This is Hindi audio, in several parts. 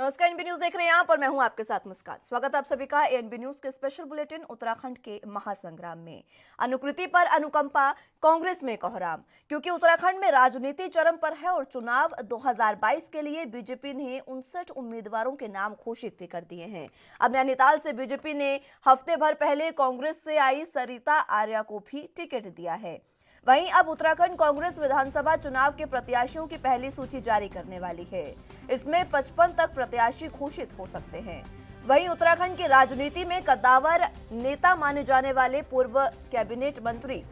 नमस्कार, एनबी न्यूज देख रहे हैं आप और मैं हूं आपके साथ मुस्कान। स्वागत है आप सभी का एनबी न्यूज के स्पेशल बुलेटिन उत्तराखंड के महासंग्राम में। अनुकृति पर अनुकंपा, कांग्रेस में कोहराम, क्योंकि उत्तराखंड में राजनीति चरम पर है और चुनाव 2022 के लिए बीजेपी ने 59 उम्मीदवारों के नाम घोषित भी कर दिए हैं। अब नैनीताल से बीजेपी ने हफ्ते भर पहले कांग्रेस से आई सरिता आर्या को भी टिकट दिया है। वहीं अब उत्तराखंड कांग्रेस विधानसभा चुनाव के प्रत्याशियों की पहली सूची जारी करने वाली है। इसमें 55 तक प्रत्याशी घोषित हो सकते हैं। वहीं उत्तराखंड की राजनीति में कद्दावर नेता माने जाने वाले पूर्व कैबिनेट मंत्री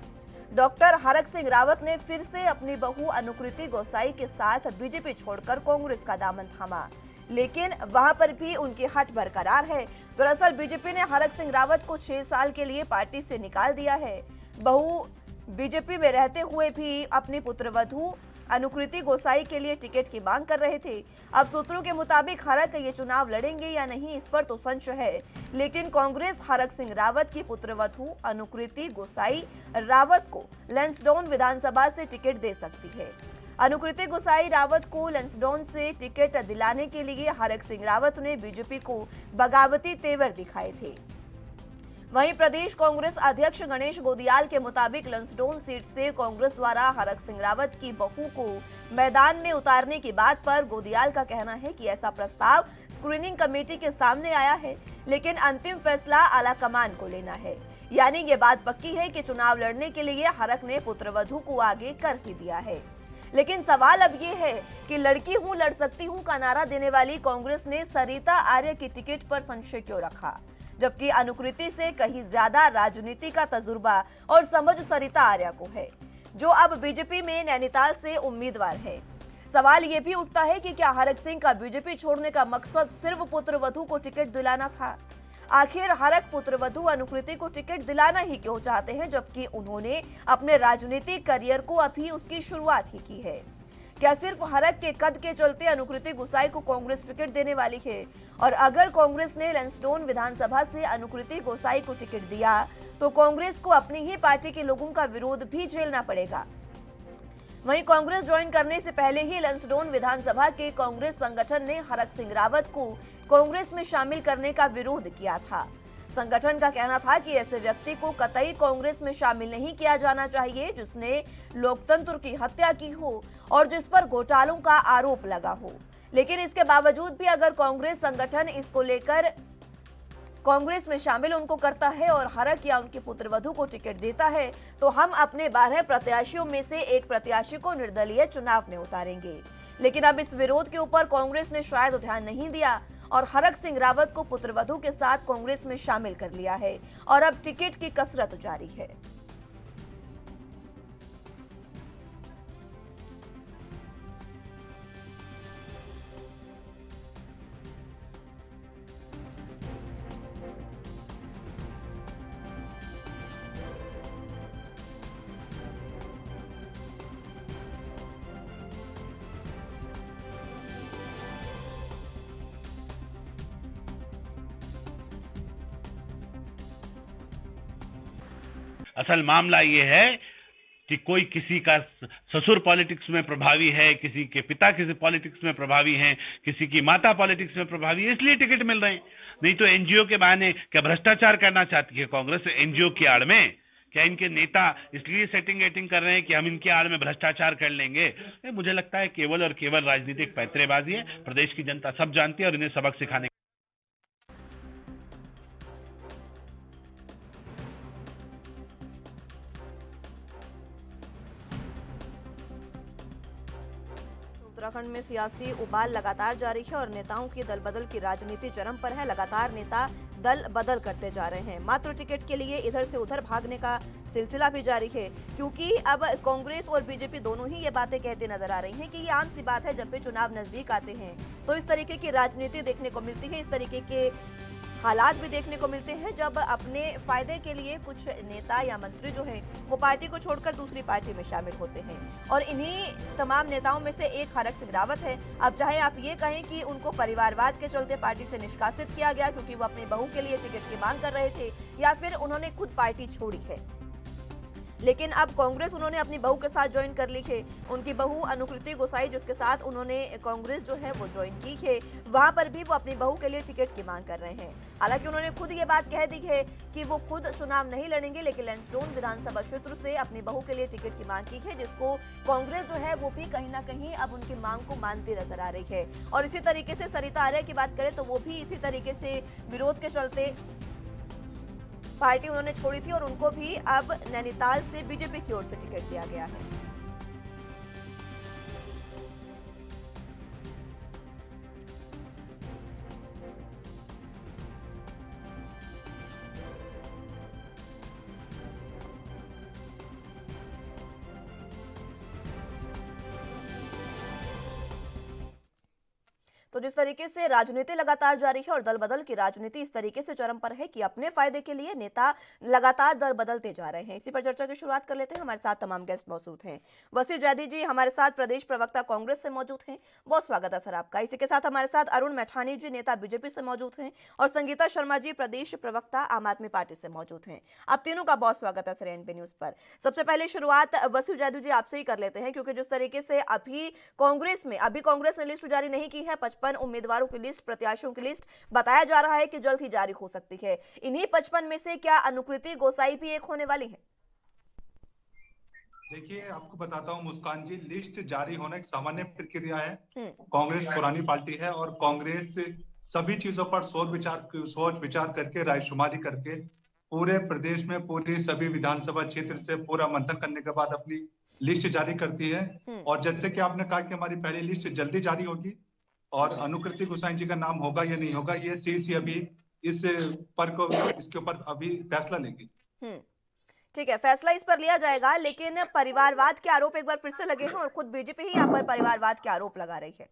डॉक्टर हरक सिंह रावत ने फिर से अपनी बहू अनुकृति गोसाई के साथ बीजेपी छोड़कर कांग्रेस का दामन थामा, लेकिन वहां पर भी उनकी हट बरकरार है। दरअसल बीजेपी ने हरक सिंह रावत को 6 साल के लिए पार्टी से निकाल दिया है। बहू बीजेपी में रहते हुए भी अपनी पुत्रवधू अनुकृति गोसाई के लिए टिकट की मांग कर रहे थे। अब सूत्रों के मुताबिक हरक ये चुनाव लड़ेंगे या नहीं, इस पर तो संशय है, लेकिन कांग्रेस हरक सिंह रावत की पुत्रवधू अनुकृति गोसाई रावत को लैंसडौन विधानसभा से टिकट दे सकती है। अनुकृति गोसाई रावत को लैंसडौन से टिकट दिलाने के लिए हरक सिंह रावत ने बीजेपी को बगावती तेवर दिखाए थे। वहीं प्रदेश कांग्रेस अध्यक्ष गणेश गोदियाल के मुताबिक लैंसडौन सीट से कांग्रेस द्वारा हरक सिंह रावत की बहू को मैदान में उतारने की बात पर गोदियाल का कहना है कि ऐसा प्रस्ताव स्क्रीनिंग कमेटी के सामने आया है, लेकिन अंतिम फैसला आला कमान को लेना है। यानी ये बात पक्की है कि चुनाव लड़ने के लिए हरक ने पुत्रवधू को आगे कर ही दिया है। लेकिन सवाल अब ये है कि लड़की हूं लड़ सकती हूं का नारा देने वाली कांग्रेस ने सरिता आर्य की टिकट पर संशय क्यों रखा, जबकि अनुकृति से कहीं ज्यादा राजनीति का तजुर्बा और समझ सरिता आर्या को है, जो अब बीजेपी में नैनीताल से उम्मीदवार है। सवाल ये भी उठता है कि क्या हरक सिंह का बीजेपी छोड़ने का मकसद सिर्फ पुत्रवधू को टिकट दिलाना था? आखिर हरक पुत्रवधू अनुकृति को टिकट दिलाना ही क्यों चाहते हैं, जबकि उन्होंने अपने राजनीतिक करियर को अभी उसकी शुरुआत ही की है? क्या सिर्फ हरक के कद के चलते अनुकृति गोसाई को कांग्रेस टिकट देने वाली है? और अगर कांग्रेस ने लैंसडौन विधानसभा से अनुकृति गोसाई को टिकट दिया तो कांग्रेस को अपनी ही पार्टी के लोगों का विरोध भी झेलना पड़ेगा। वहीं कांग्रेस ज्वाइन करने से पहले ही लैंसडौन विधानसभा के कांग्रेस संगठन ने हरक सिंह रावत को कांग्रेस में शामिल करने का विरोध किया था। संगठन का कहना था कि ऐसे व्यक्ति को कतई कांग्रेस में शामिल नहीं किया जाना चाहिए जिसने लोकतंत्र की हत्या की हो और जिस पर घोटालों का आरोप लगा हो। लेकिन इसके बावजूद भी अगर कांग्रेस संगठन इसको लेकर कांग्रेस में शामिल उनको करता है और हरक या उनकी पुत्रवधू को टिकट देता है, तो हम अपने 12 प्रत्याशियों में से एक प्रत्याशी को निर्दलीय चुनाव में उतारेंगे। लेकिन अब इस विरोध के ऊपर कांग्रेस ने शायद ध्यान नहीं दिया और हरक सिंह रावत को पुत्रवधू के साथ कांग्रेस में शामिल कर लिया है और अब टिकट की कसरत जारी है। असल मामला ये है कि कोई किसी का ससुर पॉलिटिक्स में प्रभावी है, किसी के पिता किसी पॉलिटिक्स में प्रभावी हैं, किसी की माता पॉलिटिक्स में प्रभावी है, इसलिए टिकट मिल रहे हैं। नहीं तो एनजीओ के बहाने क्या भ्रष्टाचार करना चाहती है कांग्रेस एनजीओ की आड़ में? क्या इनके नेता इसलिए सेटिंग वेटिंग कर रहे हैं कि हम इनके आड़ में भ्रष्टाचार कर लेंगे? मुझे लगता है केवल और केवल राजनीतिक पैंतरेबाजी है। प्रदेश की जनता सब जानती है और इन्हें सबक सिखाने। उत्तराखंड में सियासी उबाल लगातार जारी है और नेताओं की दल बदल की राजनीति चरम पर है। लगातार नेता दल बदल करते जा रहे हैं। मात्र टिकट के लिए इधर से उधर भागने का सिलसिला भी जारी है, क्योंकि अब कांग्रेस और बीजेपी दोनों ही ये बातें कहते नजर आ रही हैं कि ये आम सी बात है, जब भी चुनाव नजदीक आते हैं तो इस तरीके की राजनीति देखने को मिलती है। इस तरीके के हालात भी देखने को मिलते हैं जब अपने फायदे के लिए कुछ नेता या मंत्री जो हैं वो पार्टी को छोड़कर दूसरी पार्टी में शामिल होते हैं। और इन्हीं तमाम नेताओं में से एक हरक सिंह रावत है। अब चाहे आप ये कहें कि उनको परिवारवाद के चलते पार्टी से निष्कासित किया गया क्योंकि वो अपनी बहू के लिए टिकट की मांग कर रहे थे, या फिर उन्होंने खुद पार्टी छोड़ी है, लेकिन अब कांग्रेस उन्होंने अपनी बहू के साथ ज्वाइन कर ली है। उनकी बहू अनुकृति गोसाई जिसके साथ उन्होंने कांग्रेस जो है वो ज्वाइन की है, वहां पर भी वो अपनी बहू के लिए टिकट की मांग कर रहे हैं। हालांकि उन्होंने खुद ये बात कह दी है कि वो खुद चुनाव नहीं लड़ेंगे, लेकिन लैंसडौन विधानसभा क्षेत्र से अपनी बहू के लिए टिकट की मांग की है, जिसको कांग्रेस जो है वो भी कहीं ना कहीं अब उनकी मांग को मानती नजर आ रही है। और इसी तरीके से सरिता आर्य की बात करें तो वो भी इसी तरीके से विरोध के चलते पार्टी उन्होंने छोड़ी थी और उनको भी अब नैनीताल से बीजेपी की ओर से टिकट दिया गया है। तो जिस तरीके से राजनीति लगातार जारी है और दल बदल की राजनीति इस तरीके से चरम पर है कि अपने फायदे के लिए नेता लगातार दल बदलते जा रहे हैं। इसी पर चर्चा की शुरुआत कर लेते हैं। हमारे साथ तमाम गेस्ट मौजूद हैं। वसी जैदी जी हमारे साथ प्रदेश प्रवक्ता कांग्रेस से मौजूद हैं, बहुत स्वागत है सर आपका। इसी के साथ हमारे साथ अरुण मैठानी जी नेता बीजेपी से मौजूद हैं और संगीता शर्मा जी प्रदेश प्रवक्ता आम आदमी पार्टी से मौजूद हैं। आप तीनों का बहुत स्वागत है सर एएनबी न्यूज पर। सबसे पहले शुरुआत वसी जैदी जी आपसे ही कर लेते हैं, क्योंकि जिस तरीके से अभी कांग्रेस ने लिस्ट जारी नहीं की है, 55 उम्मीदवारों की लिस्ट, प्रत्याशियों की लिस्ट बताया जा रहा है कि जल्द ही जारी हो सकती है। इन्हीं 55 में से क्या अनुकृति गोसाई भी एक होने वाली है? देखिए, आपको बताता हूं मुस्कान जी, लिस्ट जारी होना एक सामान्य प्रक्रिया है। कांग्रेस पुरानी पार्टी है और कांग्रेस सभी चीजों पर सोच विचार करके रायशुमारी करके पूरे प्रदेश में पूरी सभी विधानसभा क्षेत्र से पूरा मंथन करने के बाद अपनी लिस्ट जारी करती है। और जैसे कि आपने कहा कि हमारी पहली लिस्ट जल्दी जारी होगी और अनुकृति गोसाई जी का नाम होगा या नहीं होगा, ये सीसी अभी इसके ऊपर अभी फैसला लेगी। ठीक है, फैसला इस पर लिया जाएगा, लेकिन परिवारवाद के आरोप एक बार फिर से लगे हैं और खुद बीजेपी ही यहाँ पर परिवारवाद के आरोप लगा रही है।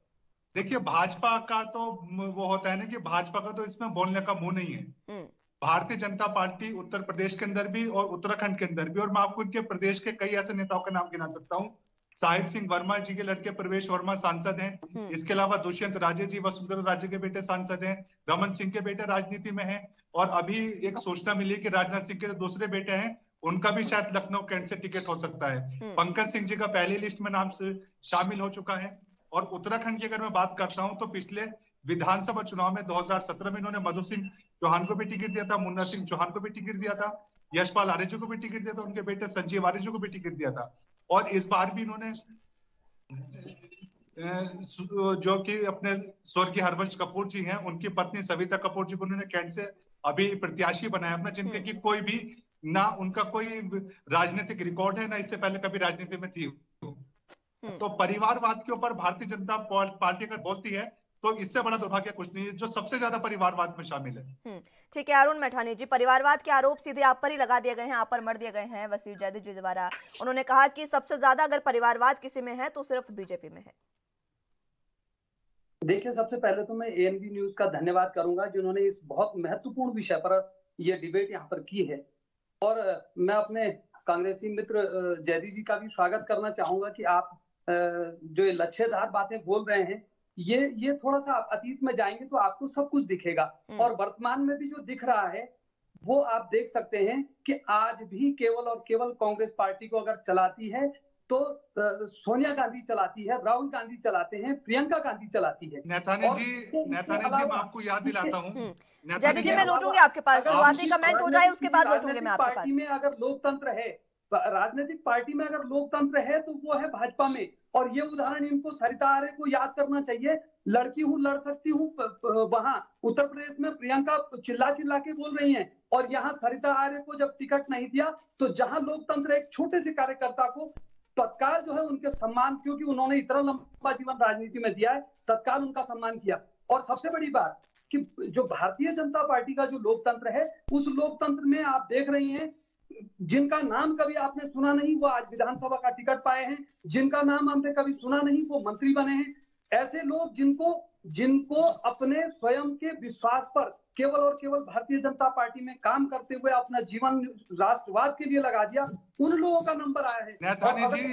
देखिए, भाजपा का तो वो होता है ना कि भाजपा का तो इसमें बोलने का मुंह नहीं है। भारतीय जनता पार्टी उत्तर प्रदेश के अंदर भी और उत्तराखंड के अंदर भी, और मैं आपको इनके प्रदेश के कई ऐसे नेताओं का नाम गिना सकता हूँ। साहिब सिंह वर्मा जी के लड़के प्रवेश वर्मा सांसद हैं। इसके अलावा दुष्यंत राजे जी वसुंधरा राजे के बेटे सांसद हैं। रमन सिंह के बेटे राजनीति में हैं। और अभी एक सूचना मिली कि राजनाथ सिंह के दूसरे बेटे हैं, उनका भी शायद लखनऊ कैंट से टिकट हो सकता है। पंकज सिंह जी का पहली लिस्ट में नाम शामिल हो चुका है। और उत्तराखंड की अगर मैं बात करता हूं तो पिछले विधानसभा चुनाव में 2017 में इन्होंने मधु सिंह चौहान को भी टिकट दिया था, मुन्ना सिंह चौहान को भी टिकट दिया था, यशपाल आर्य जी को भी टिकट दिया था, उनके बेटे संजीव आर्य जी को भी टिकट दिया था। और इस बार भी इन्होंने जो कि अपने स्वर्गीय हरवंश कपूर जी हैं, उनकी पत्नी सविता कपूर जी को उन्होंने कैंट से अभी प्रत्याशी बनाया अपना, जिनके की कोई भी ना उनका कोई राजनीतिक रिकॉर्ड है, ना इससे पहले कभी राजनीति में थी। तो परिवारवाद के ऊपर भारतीय जनता पार्टी अगर बोलती है तो इससे बड़ा दुर्भाग्य कुछ नहीं है, जो सबसे ज्यादा परिवारवाद में शामिल है। ठीक है अरुण मैठानी जी, परिवारवाद के आरोप सीधे आप पर ही लगा दिए गए हैं, आप पर मर दिए गए हैं वसी जैदी जी द्वारा। उन्होंने कहा कि सबसे ज्यादा अगर परिवारवाद किसी में है तो सिर्फ बीजेपी में है। देखिए, सबसे पहले तो मैं एएनबी न्यूज का धन्यवाद करूंगा जिन्होंने इस बहुत महत्वपूर्ण विषय पर यह डिबेट यहाँ पर की है। और मैं अपने कांग्रेसी मित्र जैदी जी का भी स्वागत करना चाहूंगा कि आप जो लक्ष्यधार बातें बोल रहे हैं, ये थोड़ा सा आप अतीत में जाएंगे तो आपको सब कुछ दिखेगा। और वर्तमान में भी जो दिख रहा है वो आप देख सकते हैं कि आज भी केवल और केवल कांग्रेस पार्टी को अगर चलाती है तो सोनिया गांधी चलाती है, राहुल गांधी चलाते हैं, प्रियंका गांधी चलाती है। नेतानी जी मैं आपको याद दिलाता हूँ। जैदी जी मैं लौटूंगी आपके पास, शुरुआती कमेंट हो जाए उसके बाद लौटूंगी मैं आपके पास। पार्टी में अगर लोकतंत्र है, राजनीतिक पार्टी में अगर लोकतंत्र है तो वो है भाजपा में। और ये उदाहरण इनको सरिता आर्य को याद करना चाहिए। लड़की हूँ, लड़ सकती हूँ, वहां उत्तर प्रदेश में प्रियंका चिल्ला चिल्ला के बोल रही हैं, और यहाँ सरिता आर्य को जब टिकट नहीं दिया तो जहां लोकतंत्र एक छोटे से कार्यकर्ता को तत्काल जो है उनके सम्मान, क्योंकि उन्होंने इतना लंबा जीवन राजनीति में दिया है, तत्काल उनका सम्मान किया। और सबसे बड़ी बात कि जो भारतीय जनता पार्टी का जो लोकतंत्र है, उस लोकतंत्र में आप देख रही हैं जिनका नाम कभी आपने सुना नहीं वो आज विधानसभा का टिकट पाए हैं, जिनका नाम हमने कभी सुना नहीं वो मंत्री बने हैं। ऐसे लोग जिनको जिनको अपने स्वयं के विश्वास पर केवल और केवल भारतीय जनता पार्टी में काम करते हुए अपना जीवन राष्ट्रवाद के लिए लगा दिया, उन लोगों का नंबर आया है।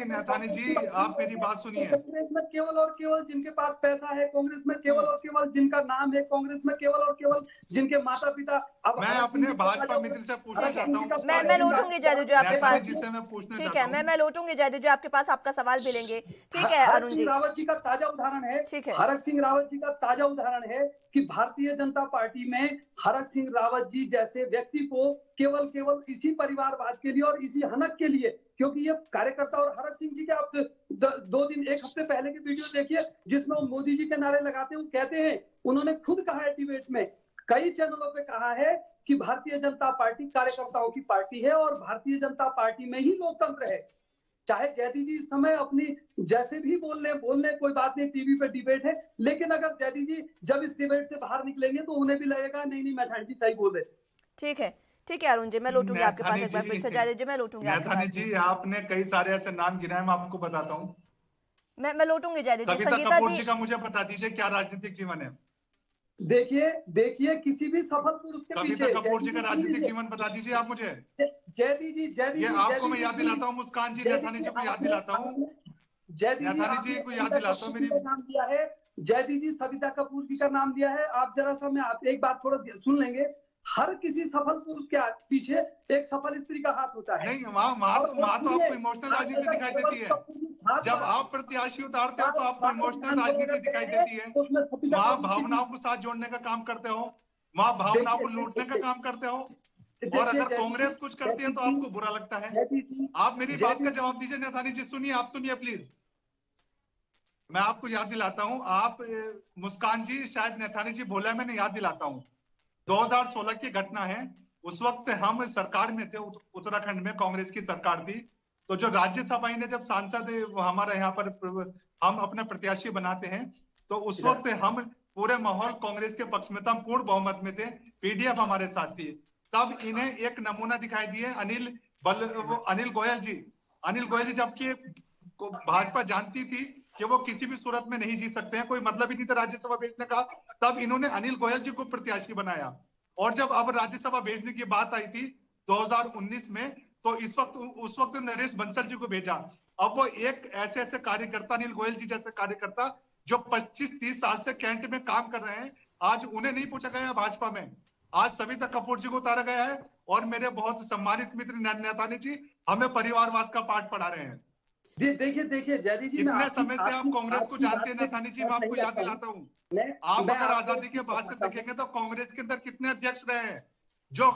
नेतानी जी आप मेरी बात सुनिए। कांग्रेस में केवल और केवल जिनके पास पैसा है, कांग्रेस में केवल और केवल जिनका नाम है, कांग्रेस में केवल और केवल जिनके माता पिता। अब मैं अपने भाजपा मित्र से पूछना चाहता हूँ, मैं लौटूंगी जयदेव जी आपके पास। जिससे मैं पूछना ठीक चाहता है, मैं लौटूंगी जयदेव जी आपके पास, आपका सवाल भी लेंगे। ठीक है अरुण जी, रावत जी का ताजा उदाहरण है। ठीक है। हरक सिंह रावत जी का ताजा उदाहरण है कि भारतीय जनता पार्टी में हरक सिंह रावत जी जैसे व्यक्ति को केवल इसी परिवारवाद के लिए और इसी हनक के लिए, क्योंकि ये कार्यकर्ता, और हरक सिंह जी के आप 1 हफ्ते पहले की वीडियो देखिए जिसमें वो मोदी जी के नारे लगाते हैं। वो कहते हैं, उन्होंने खुद कहा है डिबेट में, कई चैनलों पे कहा है कि भारतीय जनता पार्टी कार्यकर्ताओं की पार्टी है और भारतीय जनता पार्टी में ही लोकतंत्र है। चाहे जयदी जी इस समय अपनी जैसे भी बोल ले कोई बात नहीं, टीवी पे डिबेट है, लेकिन अगर जयदी जी जब इस डिबेट से बाहर निकलेंगे तो उन्हें भी लगेगा नहीं मैठाणी जी सही बोल रहे। ठीक है अरुण जी, मैं लौटूंगी आपके पास एक बार फिर से। जयदेव जी मैं लौटूंगी आपके पास। जी आपने कई सारे ऐसे नाम गिनाए, मैं आपको बताता हूँ। मैं लौटूंगी जयदेव जी। कविता कपूर जी का मुझे बता दीजिए क्या राजनीतिक जीवन है। देखिए किसी भी सफल पुरुष के पीछे कविता कपूर जी का राजनीतिक जीवन बता दीजिए आप मुझे। जयदी जी ये आपको मैं याद दिलाता हूँ, मुस्कान जी नेतानी जी को याद दिलाता हूँ, नेतानी जी को याद दिलाता हूँ। मेरी नाम दिया है जयदी जी, सविता कपूर जी का नाम दिया है। आप जरा सा मैं आप एक बात थोड़ा सुन लेंगे। हर किसी सफल पुरुष के पीछे एक सफल स्त्री का हाथ होता है। नहीं, वहाँ तो आपको इमोशनल राजनीति दिखाई देती है। जब आप प्रत्याशी उतारते हो तो आपको इमोशनल राजनीति दिखाई देती है। वहाँ भावनाओं को साथ जोड़ने का काम करते हो, वहाँ भावनाओं को लूटने का काम करते हो, और अगर कांग्रेस कुछ करती है तो आपको बुरा लगता है। आप मेरी बात का जवाब दीजिए नेतानी जी। सुनिए, आप सुनिए प्लीज, मैं आपको याद दिलाता हूँ। आप मुस्कान जी, शायद नेतानी जी बोला, मैंने याद दिलाता हूँ। 2016 की घटना है। उस वक्त हम सरकार में थे, उत्तराखंड में कांग्रेस की सरकार थी। तो जो राज्यसभा ने जब सांसद हमारे यहाँ पर हम अपने प्रत्याशी बनाते हैं, तो उस वक्त हम पूरे माहौल कांग्रेस के पक्ष में था, हम पूर्ण बहुमत में थे, पीडीएफ हमारे साथ थी। तब इन्हें एक नमूना दिखाई दिए अनिल गोयल जी, जबकि भाजपा जानती थी कि वो किसी भी सूरत में नहीं जीत सकते हैं, कोई मतलब ही नहीं था राज्यसभा भेजने का। तब इन्होंने अनिल गोयल जी को प्रत्याशी बनाया। और जब अब राज्यसभा भेजने की बात आई थी 2019 में, तो उस वक्त नरेश बंसल जी को भेजा। अब वो एक ऐसे कार्यकर्ता, अनिल गोयल जी जैसे कार्यकर्ता जो 25-30 साल से कैंट में काम कर रहे हैं, आज उन्हें नहीं पूछा गया भाजपा में। आज सविता कपूर जी को उतारा गया है, और मेरे बहुत सम्मानित मित्र नेतानी जी हमें परिवारवाद का पाठ पढ़ा रहे हैं। देखिए जयदी जी, इतने समय से आप कांग्रेस को जानते हैं नेतानी जी, मैं आपको याद दिलाता हूँ। आप अगर आजादी के बाद से देखेंगे तो कांग्रेस के अंदर कितने अध्यक्ष रहे हैं जो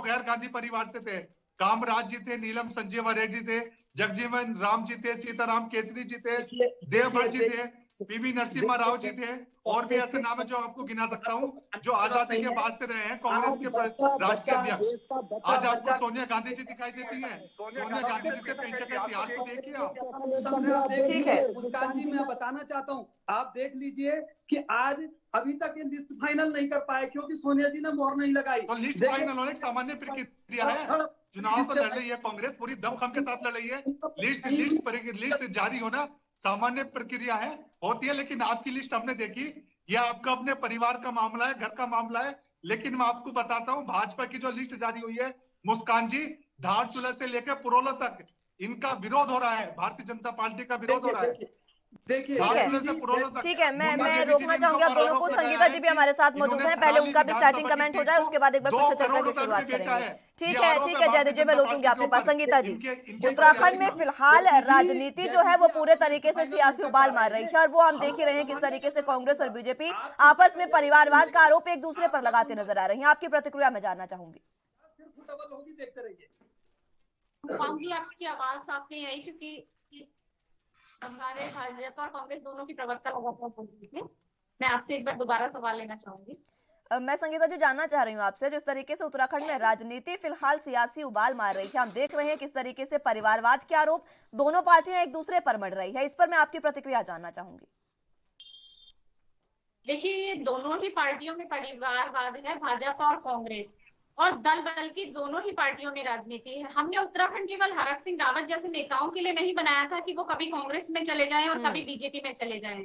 गैर गांधी परिवार से थे। कामराज जी थे, नीलम संजीवा रेड्डी थे, जगजीवन राम जी थे, सीताराम केसरी जी थे, देवभट्ट जी थे, पीवी नरसिम्हा राव जी थे, और भी ऐसे नाम है जो आपको गिना सकता हूँ, जो आजादी के बाद से रहे हैं कांग्रेस के राष्ट्रीय अध्यक्ष। आज आपको सोनिया गांधी जी दिखाई देती हैं। सोनिया गांधी जी के पीछे का इतिहास तो देखिए आप। ठीक है मुस्कान जी, मैं बताना चाहता हूँ, आप देख लीजिए कि आज अभी तक ये लिस्ट फाइनल नहीं कर पाए क्योंकि सोनिया जी ने मोहर नहीं लगाई। तो लिस्ट फाइनल होने की सामान्य प्रक्रिया है। चुनाव तो लड़ रही है कांग्रेस, पूरी दमखम के साथ लड़ रही है। लिस्ट जारी होना सामान्य प्रक्रिया है, होती है। लेकिन आपकी लिस्ट हमने देखी, यह आपका अपने परिवार का मामला है, घर का मामला है। लेकिन मैं आपको बताता हूं, भाजपा की जो लिस्ट जारी हुई है मुस्कान जी, धारचूला से लेकर पुरोला तक इनका विरोध हो रहा है, भारतीय जनता पार्टी का विरोध हो रहा है। देखिए ठीक है, मैं रोकना चाहूंगी आप दोनों को। संगीता जी भी हमारे साथ मौजूद हैं, पहले उनका भी स्टार्टिंग कमेंट हो जाए, उसके बाद एक बार फिर से चर्चा की शुरुआत करेंगे। ठीक है जयदेव जी, मैं लौटूंगी आपके पास। संगीता जी, उत्तराखंड में फिलहाल राजनीति जो है वो पूरे तरीके से सियासी उबाल मार रही है, और वो हम देख ही रहे हैं किस तरीके से कांग्रेस और बीजेपी आपस में परिवारवाद का आरोप एक दूसरे पर लगाते नजर आ रही है। आपकी प्रतिक्रिया मैं जानना चाहूंगी। जी आपकी आवाज साफ नहीं आई, क्योंकि हमारे भाजपा और कांग्रेस दोनों की प्रवक्ता लगातार बोल रही थी। मैं आपसे एक बार दोबारा सवाल लेना चाहूंगी। मैं संगीता जी जानना चाह रही हूँ आपसे, जिस तरीके से उत्तराखंड में राजनीति फिलहाल सियासी उबाल मार रही है, हम देख रहे हैं किस तरीके से परिवारवाद के आरोप दोनों पार्टियां एक दूसरे पर मढ़ रही है, इस पर मैं आपकी प्रतिक्रिया जानना चाहूंगी। देखिए, ये दोनों ही पार्टियों में परिवारवाद है, भाजपा और कांग्रेस, और दल बदल की दोनों ही पार्टियों में राजनीति है। हमने उत्तराखंड केवल हरक सिंह रावत जैसे नेताओं के लिए नहीं बनाया था कि वो कभी कांग्रेस में चले जाएं और कभी बीजेपी में चले जाएं।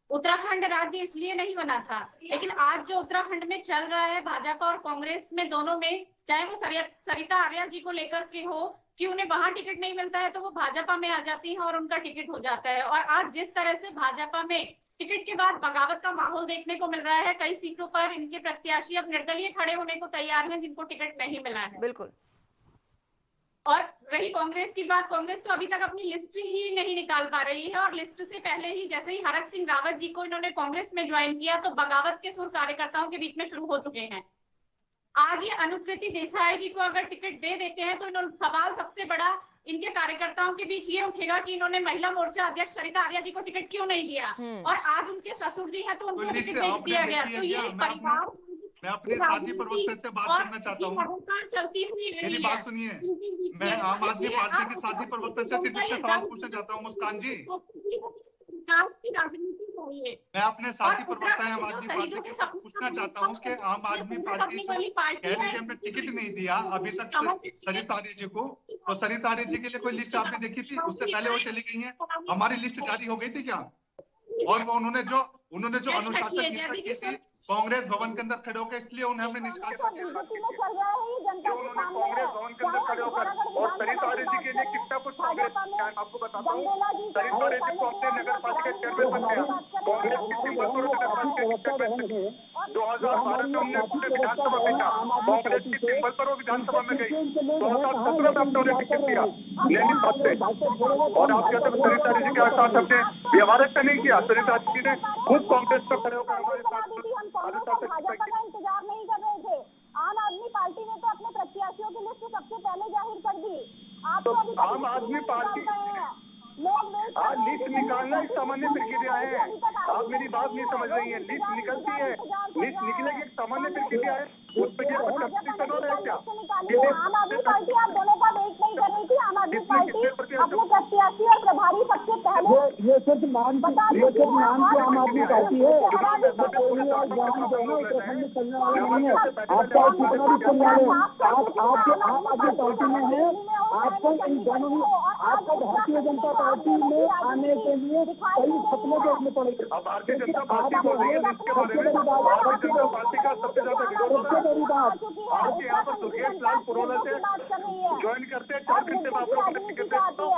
उत्तराखंड राज्य इसलिए नहीं बना था, लेकिन आज जो उत्तराखंड में चल रहा है भाजपा और कांग्रेस में दोनों में, चाहे वो सरिता आर्या जी को लेकर के हो कि उन्हें वहां टिकट नहीं मिलता है तो वो भाजपा में आ जाती हैं और उनका टिकट हो जाता है। और आज जिस तरह से भाजपा में टिकट के बाद बगावत का माहौल देखने को मिल रहा है, कई सीटों पर इनके प्रत्याशी अब निर्दलीय खड़े होने को तैयार हैं जिनको टिकट नहीं मिला है। बिल्कुल। और रही कांग्रेस की बात, कांग्रेस तो अभी तक अपनी लिस्ट ही नहीं निकाल पा रही है और लिस्ट से पहले ही जैसे ही हरक सिंह रावत जी को इन्होंने कांग्रेस में ज्वाइन किया तो बगावत के सुर कार्यकर्ताओं के बीच में शुरू हो चुके हैं। आज ये अनुकृति देसाई जी को अगर टिकट दे देते हैं तो इन्होंने सवाल सबसे बड़ा इनके कार्यकर्ताओं के बीच ये उठेगा कि इन्होंने महिला मोर्चा अध्यक्ष सरिता आर्या जी को टिकट क्यों नहीं दिया, और आज उनके ससुर जी हैं तो उनको टिकट नहीं दिया गया। तो ये परिवार, मैं अपने साथी प्रवक्ता से बात करना चाहता हूँ, चलती हुई मेरी बात सुनिए। मैं आम आदमी पार्टी के साथी प्रवक्ता से सिर्फ एक सवाल पूछना चाहता हूँ, मुस्कान जी। राजनीति चाहिए। मैं अपने साथी प्रवक्ता आम आदमी पार्टी के साथ पूछना चाहता हूँ कि आम आदमी पार्टी जो कह रही कि हमने टिकट नहीं दिया अभी तक सरिता आर्या जी को, तो सरिता आर्या जी के लिए कोई लिस्ट आपने देखी थी? उससे पहले वो चली गई हैं, हमारी लिस्ट जारी हो गई थी क्या? और वो उन्होंने जो अनुशासन की थी कांग्रेस भवन के अंदर खड़े होकर, इसलिए उन्हें हमने निष्कासित किया। उन्होंने कांग्रेस भवन के अंदर खड़े होकर और सरिता आर्या जी के लिए कितना कुछ कांग्रेस, आपको बताता हूँ, सरिता आर्या जी को अपने नगर पालिका चेयरमैन बन गया, कांग्रेस की सिंबलपुर नगर पालिका चेयरमैन 2012 में उन्होंने पूरे विधानसभा भेजा, कांग्रेस की सिंबल पर वो विधानसभा में गई, 2017 में अपने उन्हें टिकट दिया नैनीताल से। और आप कहते हैं सरिता आर्या जी के साथ हमने व्यवहार नहीं किया, सरिता आर्या जी ने खूब कांग्रेस पर खड़े होकर हमारे साथ भाजपा का इंतजार नहीं कर रहे थे। आम आदमी पार्टी ने तो अपने प्रत्याशियों की लिस्ट सबसे पहले जाहिर कर दी। आप तो अभी आम आदमी पार्टी लिस्ट निकालना एक सामान्य प्रक्रिया है, आप मेरी बात नहीं समझ रही है। लिस्ट निकलती है, लिस्ट निकलेगी एक सामान्य प्रक्रिया है, उस पर कंपटीशन हो रहा है क्या? आम आदमी पार्टी आप दोनों का वेट नहीं कर रही थी। आम आदमी पार्टी अपने प्रत्याशी और प्रभारी सबसे पहले ये सिर्फ नाम की आम आदमी पार्टी है। आपका कितना भी चल आपके आम आदमी पार्टी में है, आपको इन दोनों में आपको भारतीय जनता पार्टी में आने के लिए कई सपने देखने पड़ेंगे। अब भारतीय जनता पार्टी बोल रही है लिस्ट के बारे में, भारतीय जनता पार्टी का सबसे ज्यादा विरोध बड़ी बात आपके यहाँ पर दुर्गेश लाल पुरोला से ज्वाइन करते हैं, 4 घंटे में आप लोग टिकट देते हैं।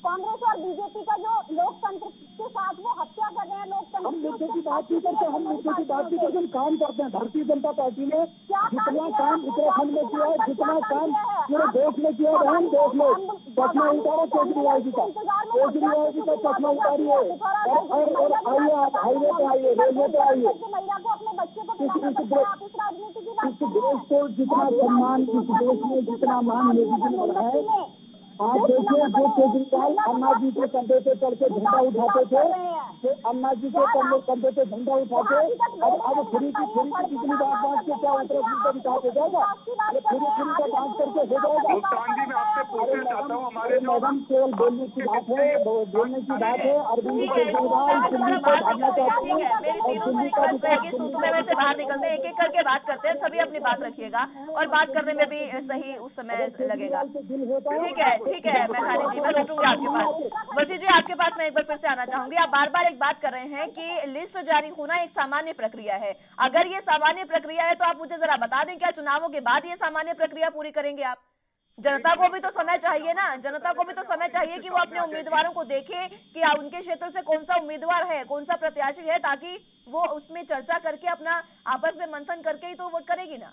कांग्रेस और बीजेपी का जो लोकतंत्र के साथ वो हत्या कर रहे हैं, लोकतंत्र। हम मुद्दे की बात नहीं करते, हम मुद्दे की बात नहीं करते, हम काम करते हैं। भारतीय जनता पार्टी ने जितना काम उत्तराखंड में किया है, जितना काम पूरे देश में किया है, हम देख लो। चश्मा उतारो केजरीवाल जी का, चश्मा उतारिए और आइए, आप हाईवे पे आइए, रेलवे पे आइए। महिला को अपने बच्चे को राजनीति की बात इस देश को जितना सम्मान, इस देश में जितना मान मोदी जी ने है, आप देखिए जो केजरीवाल अन्ना जी के कंधे पे चढ़ के झंडा उठाते थे, तो अन्ना जी के कंधे पे झंडा उठाते, अब फ्री की कितनी बात बांट के क्या उत्तराखंड का विकास हो जाएगा? फ्री का बांट करके हो जाएगा? मुस्कान जी, मैं आपसे पूछना चाहता हूँ, हमारे मैडम केवल बोलने की बात है, बोलने की बात है। अरविंद केजरीवाल दिल्ली को भागना चाहते हैं। ठीक है, मेरी तीनों से रिक्वेस्ट रहेगी, तू मैं वैसे बाहर निकलते हैं, एक एक करके बात करते हैं, सभी अपनी बात रखिएगा और बात करने में भी सही उस समय लगेगा। ठीक है मैठानी जी, मैं लौटूंगी आपके पास। वसी जी, आपके पास मैं एक बार फिर से आना चाहूंगी। आप बार बार एक बात कर रहे हैं कि लिस्ट जारी होना एक सामान्य प्रक्रिया है। अगर ये सामान्य प्रक्रिया है तो आप मुझे जरा बता दें, क्या चुनावों के बाद ये सामान्य प्रक्रिया पूरी करेंगे आप? जनता को भी तो समय चाहिए ना, जनता को भी तो समय चाहिए कि वो अपने उम्मीदवारों को देखे कि उनके क्षेत्र से कौन सा उम्मीदवार है, कौन सा प्रत्याशी है, ताकि वो उसमें चर्चा करके अपना आपस में मंथन करके ही तो वोट करेगी ना।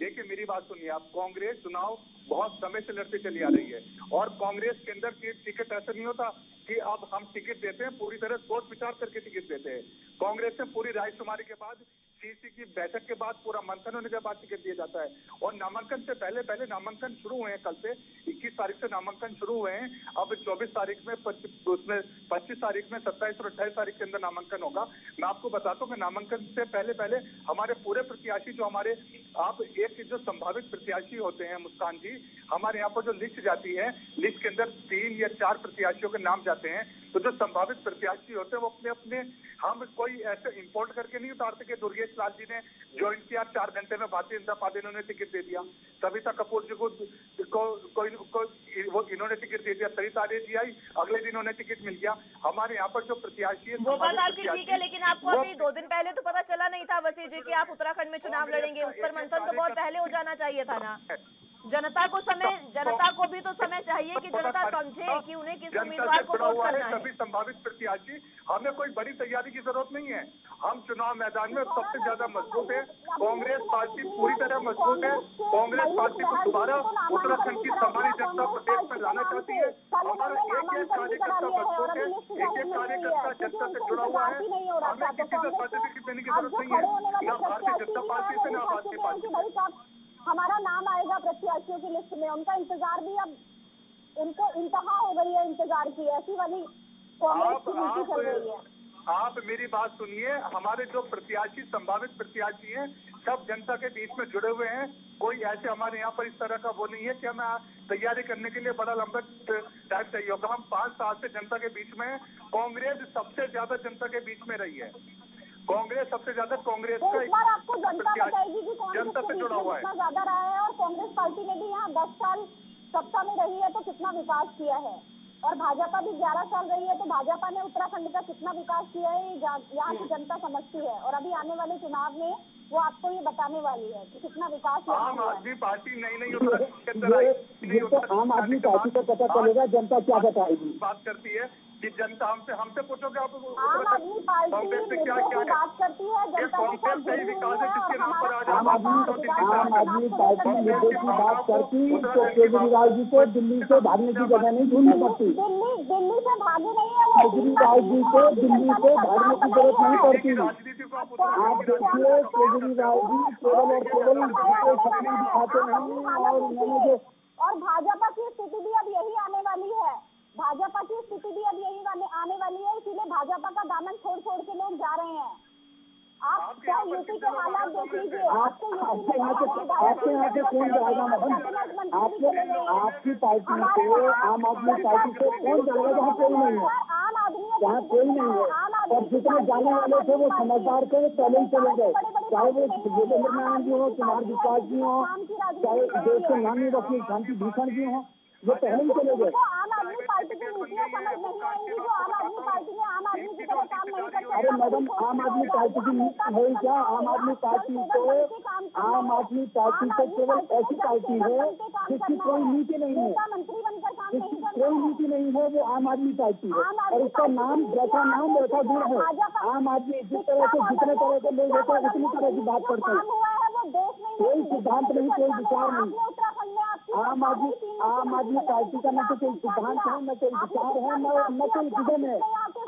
देखिए मेरी बात सुनिए, आप कांग्रेस चुनाव बहुत समय से लड़ते चली आ रही है और कांग्रेस के अंदर टिकट ऐसा नहीं होता कि अब हम टिकट देते हैं, पूरी तरह सोच विचार करके टिकट देते हैं। कांग्रेस ने पूरी रायशुमारी के बाद, सीसी की बैठक के बाद, पूरा मंथन होने के बाद टिकट दिया जाता है और नामांकन से पहले नामांकन शुरू हुए हैं। कल से 21 तारीख से नामांकन शुरू हुए हैं। अब 24 तारीख में, उसमें 25 तारीख में, 27 और 28 तारीख के अंदर नामांकन होगा। मैं आपको बताता हूँ कि नामांकन से पहले हमारे पूरे प्रत्याशी जो हमारे, आप एक जो संभावित प्रत्याशी होते हैं मुस्कान जी, हमारे यहाँ पर जो लिस्ट जाती है, लिस्ट के अंदर 3 या 4 प्रत्याशियों के नाम जाते हैं। तो जो संभावित प्रत्याशी होते हैं वो अपने हम कोई ऐसे इंपोर्ट करके नहीं उतारते कि दुर्गेश राकेश लाल जी ने ज्वाइन किया, 4 घंटे में भारतीय जनता पार्टी ने उन्हें टिकट दे दिया। सविता कपूर जी को इन्होंने टिकट दे दिया। सरिता आर्य जी आई, अगले दिन उन्हें टिकट मिल गया। हमारे यहाँ पर जो प्रत्याशी है, वो बात आपकी ठीक है, लेकिन आपको अभी 2 दिन पहले तो पता चला नहीं था वसीम जी कि आप उत्तराखंड में चुनाव लड़ेंगे। उस पर मंथन तो बहुत पहले हो जाना चाहिए था ना। जनता को भी तो समय चाहिए कि जनता समझे कि उन्हें किस उम्मीदवार को वोट करना है। सभी संभावित प्रत्याशी, हमें कोई बड़ी तैयारी की जरूरत नहीं है। हम चुनाव मैदान में सबसे ज्यादा मजबूत है। कांग्रेस पार्टी पूरी तरह मजबूत है। कांग्रेस पार्टी को दोबारा उत्तराखंड की सामान्य जनता प्रदेश में लाना चाहती है। हमारा एक कार्यकर्ता मजबूत है, एक कार्यकर्ता जनता से जुड़ा हुआ है। हमें किसी से सर्टिफिकेट देने की जरूरत नहीं है, न भारतीय जनता पार्टी से, न आम आदमी पार्टी से। हमारा नाम आएगा प्रत्याशियों की लिस्ट में, उनका इंतजार भी अब उनको इंतहा हो गई है इंतजार की, ऐसी वाली कांग्रेस की नीति चल रही है। आप मेरी बात सुनिए, हमारे जो प्रत्याशी संभावित प्रत्याशी हैं सब जनता के बीच में जुड़े हुए हैं। कोई ऐसे हमारे यहाँ पर इस तरह का वो नहीं है कि हमें तैयारी करने के लिए बड़ा लंबा टाइम चाहिए होगा। हम 5 साल से जनता के बीच में हैं। कांग्रेस सबसे ज्यादा जनता के बीच में रही है। कांग्रेस सबसे ज्यादा कांग्रेस तो इस बार आपको जनता बताएगी कि कौन जनता से जुड़ा हुआ है, कितना ज्यादा रहा है। और कांग्रेस पार्टी ने भी यहाँ 10 साल सत्ता में रही है तो कितना विकास किया है, और भाजपा भी 11 साल रही है तो भाजपा ने उत्तराखंड का कितना विकास किया है यहाँ की जनता समझती है। और अभी आने वाले चुनाव में वो आपको ये बताने वाली है कि कितना विकास हुआ है। आम आदमी पार्टी नहीं आम आदमी पार्टी को पता चलेगा जनता क्या बताएगी। बात करती है कि जनता हमसे पूछोगे आप आम आदमी पार्टी कांग्रेस से क्या क्या बात करती है, जनता के साथ कांग्रेस सही विकास है जिसके नाम पर आज आम आदमी पार्टी मुद्दे की बात करती तो केजरीवाल जी को दिल्ली से भागने की जगह नहीं ढूंढनी पड़ती। दिल्ली से भागे नहीं है वो, केजरीवाल जी को दिल्ली से भागने की जरूरत नहीं पड़ती। राजनीति को आप आप देखिए केजरीवाल जी केवल और केवल शक्ति दिखाते नहीं, और उन्होंने जो और भाजपा की स्थिति भी अब यही आने वाली है। भाजपा की स्थिति भी अब यही आने वाली है, इसीलिए भाजपा का दामन छोड़ के लोग जा रहे हैं। आप क्या यूपी के हालात देख लीजिए, आपके यहाँ से कौन जाएगा मैडम? आपकी पार्टी से आम आदमी पार्टी से कौन जाएगा जहाँ कोई नहीं है? आम आदमी जहाँ कोई नहीं है और जितने जाने वाले थे वो समझदार थे, वो पहले ही चले गए। चाहे वो योगेंद्र नारायण जी हो, कुमार विकास जी हो, चाहे देश के नामी वकील शांति भूषण जी हो, वो पहले ही चले गए। आम आदमी पार्टी की नीतियाँ समझ नहीं आएंगी जो आम आदमी पार्टी ने आम आदमी की तरह काम नहीं करते। अरे मैडम, आम आदमी पार्टी की नीति है क्या? आम आदमी पार्टी तो केवल ऐसी पार्टी है जिसकी कोई नीति नहीं है, मंत्री बनकर काम नहीं जिसकी करते। कोई नीति नहीं है, वो आम आदमी पार्टी है। और उसका नाम जैसा नाम वैसा गुण है। आम आदमी जिस तरह से जितने तरह के लोग होते हैं उतनी तरह की बात करते हैं। कोई सिद्धांत नहीं, कोई विचार नहीं। आम आदमी पार्टी का न तो कोई सिद्धांत है, न कोई विचार है, न कोई विजन है।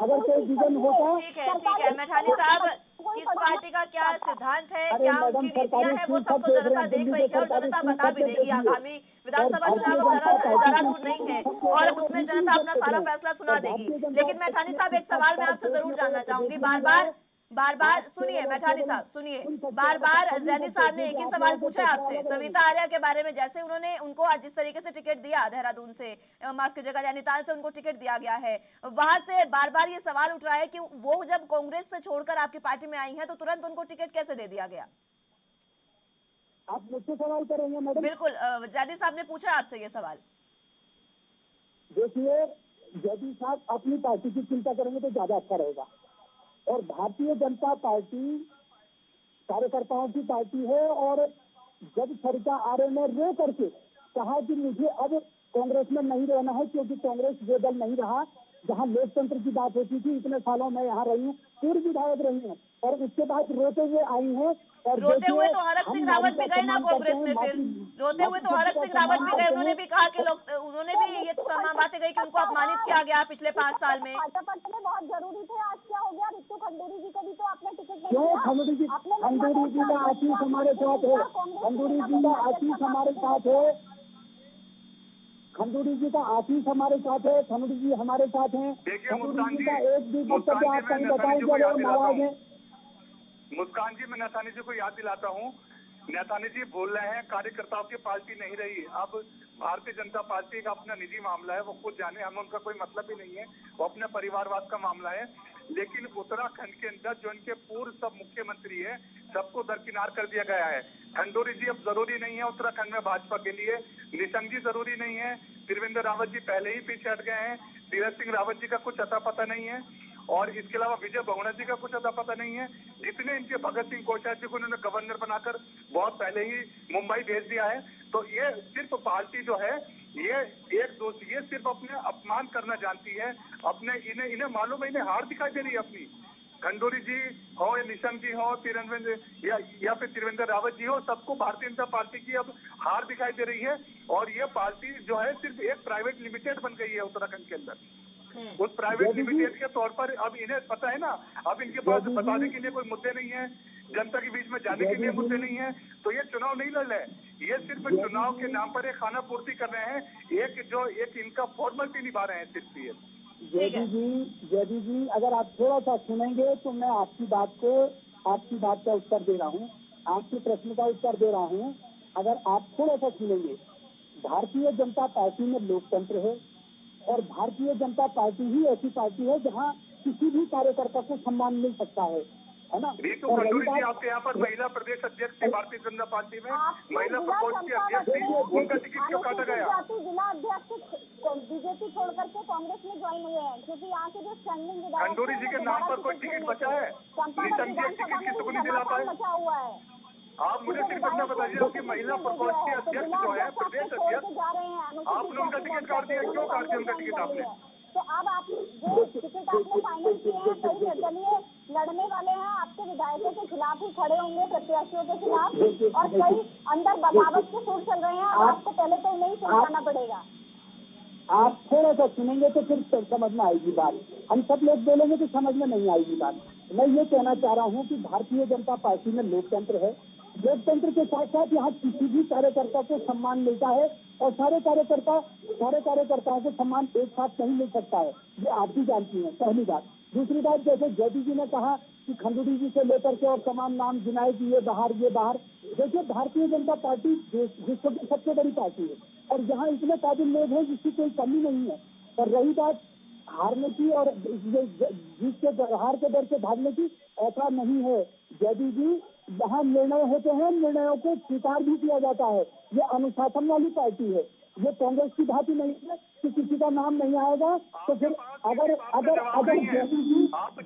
अगर कोई विजन होता, ठीक है मैठानी साहब, किस पार्टी का क्या सिद्धांत है, क्या उनकी नीतियां हैं, वो सब तो जनता देख रही है और जनता बता भी देगी। आगामी विधानसभा चुनाव जरा दूर नहीं है और उसमें जनता अपना सारा फैसला सुना देगी। लेकिन मैठानी साहब, एक सवाल मैं आपसे जरूर जानना चाहूंगी। बार बार सुनिए मैठानी साहब, सुनिए, बार जैदी साहब ने एक ही सवाल पूछा है आपसे सविता आर्या के बारे में। जैसे उन्होंने उनको आज जिस तरीके से टिकट दिया देहरादून से, माफ कीजिएगा नैनीताल से उनको टिकट दिया गया है, वहां से बार ये सवाल उठ रहा है कि वो जब कांग्रेस से छोड़कर आपकी पार्टी में आई है तो तुरंत उनको टिकट कैसे दे दिया गया? आप मुझसे सवाल करेंगे मैडम? बिल्कुल, जैदी साहब ने पूछा आपसे ये सवाल। देखिए, जैदी साहब अपनी पार्टी की चिंता करेंगे तो ज्यादा अच्छा रहेगा। और भारतीय जनता पार्टी कार्यकर्ताओं की पार्टी है, और जब सरिता आर्य ने रो करके कहा कि मुझे अब कांग्रेस में नहीं रहना है, क्योंकि कांग्रेस वो दल नहीं रहा जहां लोकतंत्र की बात होती थी। इतने सालों में यहाँ रही हूँ, पूर्व विधायक रही हूँ, और उसके बाद रोते हुए आई है। और रोते हुए तो हरक सिंह रावत भी गए ना कांग्रेस में, फिर रोते हुए तो हरक सिंह रावत भी गए। उन्होंने भी कहा कि उन्होंने भी ये तमाम बातें कही कि उनको अपमानित किया गया पिछले 5 साल में। बहुत जरूरी थे, आज क्या हो गया? रितु खंडूरी जी को भी तो आपने टिकट नहीं क्यों? दिया। खंडूरी जी का आशीष हमारे साथ है। खंडूरी जी का आशीष हमारे साथ है। खंडूरी जी का आशीष हमारे साथ है। खंडूरी जी हमारे साथ हैं। खंडूरी जी का एक भी वक्तव्य आप कहीं बताएंगे वो नाराज है। मुस्कान जी, मैं नैथानी जी को याद दिलाता हूँ, नैथानी जी बोल रहे हैं कार्यकर्ताओं की पार्टी नहीं रही। अब भारतीय जनता पार्टी का अपना निजी मामला है, वो खुद जाने, हमें उनका कोई मतलब ही नहीं है, वो अपने परिवारवाद का मामला है। लेकिन उत्तराखंड के अंदर जो इनके पूर्व सब मुख्यमंत्री है, सबको दरकिनार कर दिया गया है। खंडूरी जी अब जरूरी नहीं है उत्तराखंड में भाजपा के लिए, निशंक जी जरूरी नहीं है, त्रिवेंद्र रावत जी पहले ही पीछे हट गए हैं, तीरथ सिंह रावत जी का कुछ अता पता नहीं है, और इसके अलावा विजय बहुगुणा जी का कुछ अता पता नहीं है। जितने इनके भगत सिंह कोश्यारी जी को उन्होंने गवर्नर बनाकर बहुत पहले ही मुंबई भेज दिया है। तो ये सिर्फ पार्टी जो है ये सिर्फ अपने अपमान करना जानती है, अपने इन्हें मालूम है, इन्हें हार दिखाई दे रही है अपनी। खंडूरी जी हो या निशंक जी हो, या फिर त्रिवेंद्र रावत जी हो, सबको भारतीय जनता पार्टी की अब हार दिखाई दे रही है। और ये पार्टी जो है सिर्फ एक प्राइवेट लिमिटेड बन गई है उत्तराखंड के अंदर। उस प्राइवेट लिमिटेड के तौर पर अब इन्हें पता है ना, अब इनके पास बताने के लिए कोई मुद्दे नहीं है, जनता के बीच में जाने के लिए मुद्दे नहीं है, तो ये चुनाव नहीं लड़ रहे हैं, ये सिर्फ चुनाव के नाम पर एक खाना पूर्ति कर रहे हैं, एक इनका फॉर्मेलिटी निभा रहे हैं सिर्फ ये। जयदी जी अगर आप थोड़ा सा सुनेंगे तो मैं आपकी बात का उत्तर दे रहा हूँ, आपके प्रश्न का उत्तर दे रहा हूँ। अगर आप थोड़ा सा सुनेंगे, भारतीय जनता पार्टी में लोकतंत्र है और भारतीय जनता पार्टी ही ऐसी पार्टी है जहाँ किसी भी कार्यकर्ता को सम्मान मिल सकता है ना। रीतू खंडूरी जी आपके यहाँ पर महिला प्रदेश अध्यक्ष थी भारतीय जनता पार्टी में, महिला प्रकोष्ठ की अध्यक्ष थी, उनका टिकट क्यों काटा गया? जिला अध्यक्ष बीजेपी छोड़ करके कांग्रेस में ज्वाइन हुए हैं, क्योंकि यहाँ के जो स्टैंडिंग खंडूरी जी के नाम पर कोई टिकट बचा है? निशंक जी टिकट किसी को नहीं दिलाता है? बचा हुआ है। आप मुझे सिर्फ इतना बताइए, आपकी महिला प्रकोष्ठ के अध्यक्ष जो है प्रदेश अध्यक्ष, आपने उनका टिकट काट दिया, क्यों काट दिया उनका टिकट आपने? तो अब आप जो टिकट आपने फाइनल किए हैं, कई निर्दलीय लड़ने वाले हैं, आपके विधायकों के खिलाफ ही खड़े होंगे, प्रत्याशियों के खिलाफ, और कई अंदर बगावत के सुर चल रहे हैं। आपको पहले तो नहीं सुलझाना पड़ेगा। आप थोड़ा सा सुनेंगे तो फिर समझ में आएगी बात, हम सब लोग बोलेंगे तो समझ में नहीं आएगी बात। मैं ये कहना चाह रहा हूँ कि भारतीय जनता पार्टी में लोकतंत्र है, लोकतंत्र के साथ साथ यहाँ किसी भी कार्यकर्ता को सम्मान मिलता है, और सारे कार्यकर्ताओं को सम्मान एक साथ नहीं मिल सकता है, ये आप भी जानती हैं, पहली बात। दूसरी बात, जैसे जयदी जी ने कहा कि खंडूरी जी से लेकर के और तमाम नाम गिनाए कि ये बाहर। देखिए, भारतीय जनता पार्टी विश्व की सबसे बड़ी पार्टी है और यहाँ इतने काबिल लोग हैं जिसकी कोई कमी नहीं है। और रही बात हारने की और जीत के हार के डर से भागने की, ऐसा नहीं है जयदी जी। जहाँ निर्णय होते हैं, निर्णयों को स्वीकार भी किया जाता है। ये अनुशासन वाली पार्टी है, ये कांग्रेस की भांति नहीं है कि किसी का नाम नहीं आएगा। तो फिर अगर जयदी जी आप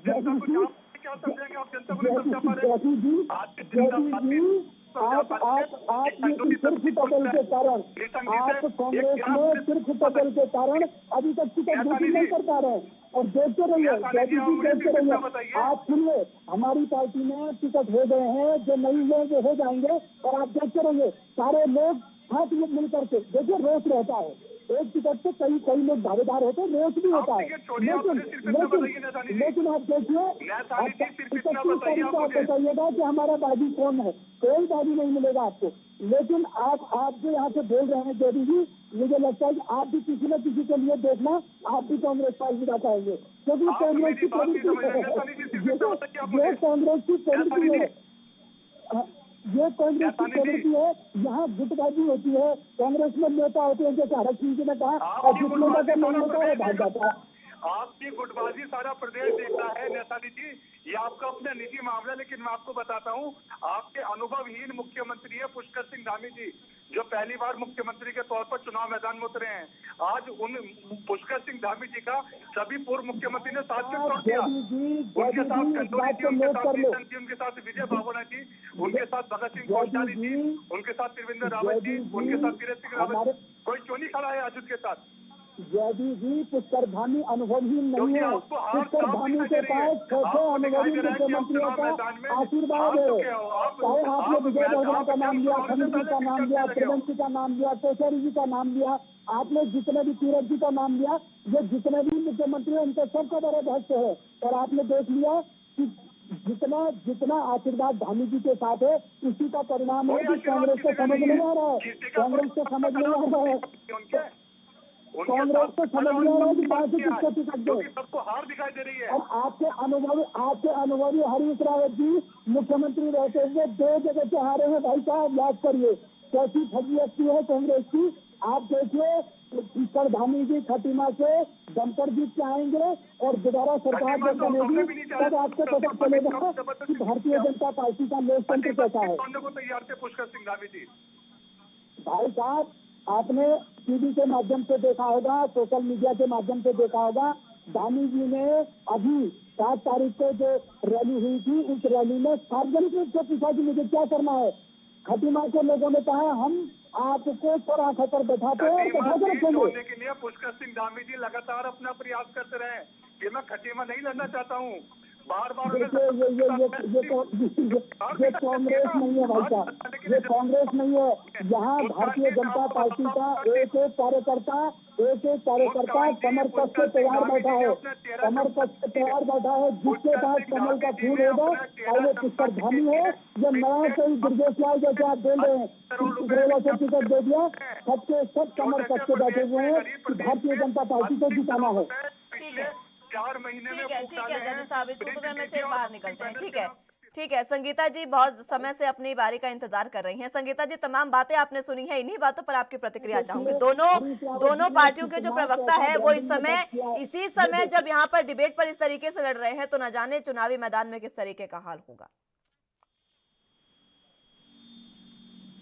सिर्फ टकल के कारण, आप कांग्रेस में सिर्फ टकल के कारण अभी तक टिकट घोषित नहीं कर पा रहे हैं। और देखते रहिए जयदी जी, देखते रहिए, आप सुनिए, हमारी पार्टी में टिकट हो गए हैं, जो नहीं है वो हो जाएंगे, और आप देखते रहिए सारे लोग हाथ मिल करके। देखिए, रोष रहता है, एक टिकट से कई लोग दावेदार होते हैं, रोष भी होता है, लेकिन आप देखिए, आप बताइएगा कि हमारा बागी कौन है, कोई बागी नहीं मिलेगा आपको। लेकिन आप जो यहाँ से बोल रहे हैं जयदी जी, मुझे लगता है कि आप भी किसी न किसी के लिए देखना, आप भी कांग्रेस पार्टी का पाएंगे, क्योंकि कांग्रेस की प्रवृत्ति है, ये कांग्रेस की प्रवृत्ति है, ये कांग्रेस की प्रवृत्ति है। यहाँ गुटबाजी होती है, कांग्रेस में नेता होते हैं, जैसे हरक सिंह जी ने कहा, और जिस नेता का नाम होता है भाग जाता है। आपकी गुटबाजी सारा प्रदेश देखता है नैसानी जी, ये आपका अपना निजी मामला। लेकिन मैं आपको बताता हूँ, आपके अनुभवहीन मुख्यमंत्री है पुष्कर सिंह धामी जी, जो पहली बार मुख्यमंत्री के तौर पर चुनाव मैदान में उतरे हैं। आज उन पुष्कर सिंह धामी जी का सभी पूर्व मुख्यमंत्री ने साथ में तोड़ दिया। उनके साथ खंडूरी जी, उनके साथ निशंक जी, उनके साथ विजय बहुगुणा जी, उनके साथ भगत सिंह कोश्यारी जी, उनके साथ त्रिवेंद्र रावत जी, उनके साथ तीरथ सिंह रावत, कोई क्यों नहीं खड़ा है आज उनके साथ? जयदी जी, पुष्कर धामी अनुभवहीन नहीं है, पुष्कर धामी के पास 6 अनुभवी मुख्यमंत्रियों का आशीर्वाद है। चाहे आपने विजय बहुगुणा का नाम लिया, खंडूरी का नाम लिया, त्रिवेंद्र का नाम लिया, कोश्यारी जी का नाम लिया, आपने जितने भी तीरथ जी का नाम लिया, ये जितने भी मुख्यमंत्री हैं उनका सबका बड़ा भक्त है। और आपने देख लिया कि जितना आशीर्वाद धामी जी के साथ है, उसी का परिणाम है कि कांग्रेस को समझ नहीं आ रहा है, कांग्रेस को समझ नहीं आ रहा है, कांग्रेस को समझ नहीं आ रहा है कि कहाँ से किसको टिकट दे, सबको हार दिखाई दे रही है। और आपके अनुभवी हरीश रावत जी मुख्यमंत्री रहते हुए 2 जगह से हारे हैं भाई साहब, याद करिए, कैसी फजीयत है कांग्रेस की। आप देखिए धामी जी खटीमा से दमकर जीत के आएंगे और दोबारा सरकार जब बनेगी तब आपको पता चलेगा कि भारतीय जनता पार्टी का लोकतंत्र कैसा है। तैयार थे पुष्कर सिंह धामी जी। भाई साहब, आपने टीवी के माध्यम से देखा होगा, सोशल मीडिया के माध्यम से देखा होगा, धामी जी ने अभी 7 तारीख को जो रैली हुई थी, उस रैली में सार्वजनिक रूप से पूछा कि मुझे क्या करना है। खटीमा के लोगों ने कहा हम आपको सराखा पर बैठाते हैं और बैठा के रखेंगे। के लिए पुष्कर सिंह धामी जी लगातार अपना प्रयास करते रहे कि मैं खटीमा नहीं लड़ना चाहता हूँ। बार-बार ये कांग्रेस नहीं है भाई साहब, ये कांग्रेस नहीं है। यहाँ भारतीय जनता पार्टी का एक कार्यकर्ता कमर कस के तैयार बैठा है, कमर कस के तैयार बैठा है। जिसके पास कमल का फूल होगा और वो पुष्कर धामी है, ये नया कोई दुर्गेश लाल जैसे आप बोल रहे हैं उग्रवाद से टिकट दे दिया, सबके सब कमर कस के बैठे हुए हैं कि भारतीय जनता पार्टी को जिताना है। ठीक है, 4 महीने में ठीक है जैदी साहब, इस तो में से बाहर निकलते हैं। ठीक है संगीता जी बहुत समय से अपनी बारी का इंतजार कर रही हैं। संगीता जी, तमाम बातें आपने सुनी है, इन्हीं बातों पर आपकी प्रतिक्रिया चाहूंगी। दोनों पार्टियों के जो प्रवक्ता है वो इसी समय जब यहाँ पर डिबेट पर इस तरीके से लड़ रहे हैं, तो न जाने चुनावी मैदान में किस तरीके का हाल होगा।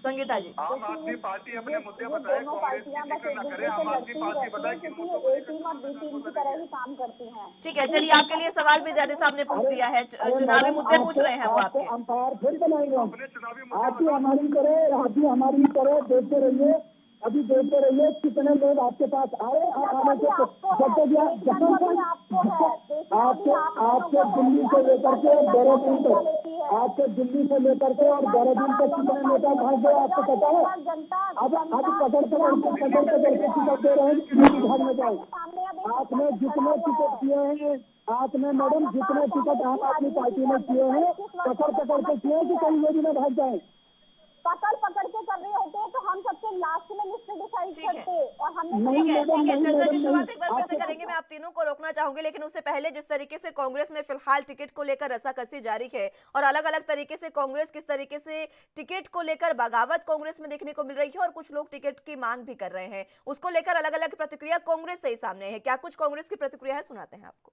संगीता जी, आम आदमी पार्टी अपने मुद्दे बताए, दोनों पार्टियां बस एक दूसरे से लड़ती रहती है, क्योंकि ए टीम और बी टीम की तरह ही काम करती हैं। ठीक है, चलिए आपके लिए सवाल भी ज्यादा साहब ने पूछ दिया है, चुनावी मुद्दे पूछ रहे हैं वो आपके। अंपायर फिर बनाएंगे आप भी हमारी तरह देखते रहिए, अभी देखते रहिए कितने लोग आपके पास आए आने से आपके दिल्ली से लेकर के देहरादून तक, आपके दिल्ली से लेकर के और देहरादून तक कितने नेता भाग आपको पता है। अब पकड़ के टिकट दे रहे हैं भागने जाए। आपने जितने टिकट किए हैं, आपने मैडम जितने टिकट आम आदमी पार्टी ने किए हैं, पकड़ के किए हैं कि कहीं ये भी न भाग जाए। पकड़ के कर रहे होते हैं तो हम सबसे लास्ट में लिस्ट डिसाइड करते और हमने ठीक है चर्चा की शुरुआत एक बार फिर से करेंगे। मैं आप तीनों को रोकना चाहूंगी, लेकिन उससे पहले जिस तरीके से कांग्रेस में फिलहाल टिकट को लेकर रस्साकसी जारी है और अलग अलग तरीके से कांग्रेस किस तरीके से टिकट को लेकर बगावत कांग्रेस में देखने को मिल रही है और कुछ लोग टिकट की मांग भी कर रहे हैं, उसको लेकर अलग अलग प्रतिक्रिया कांग्रेस से ही सामने है। क्या कुछ कांग्रेस की प्रतिक्रिया है, सुनाते हैं आपको।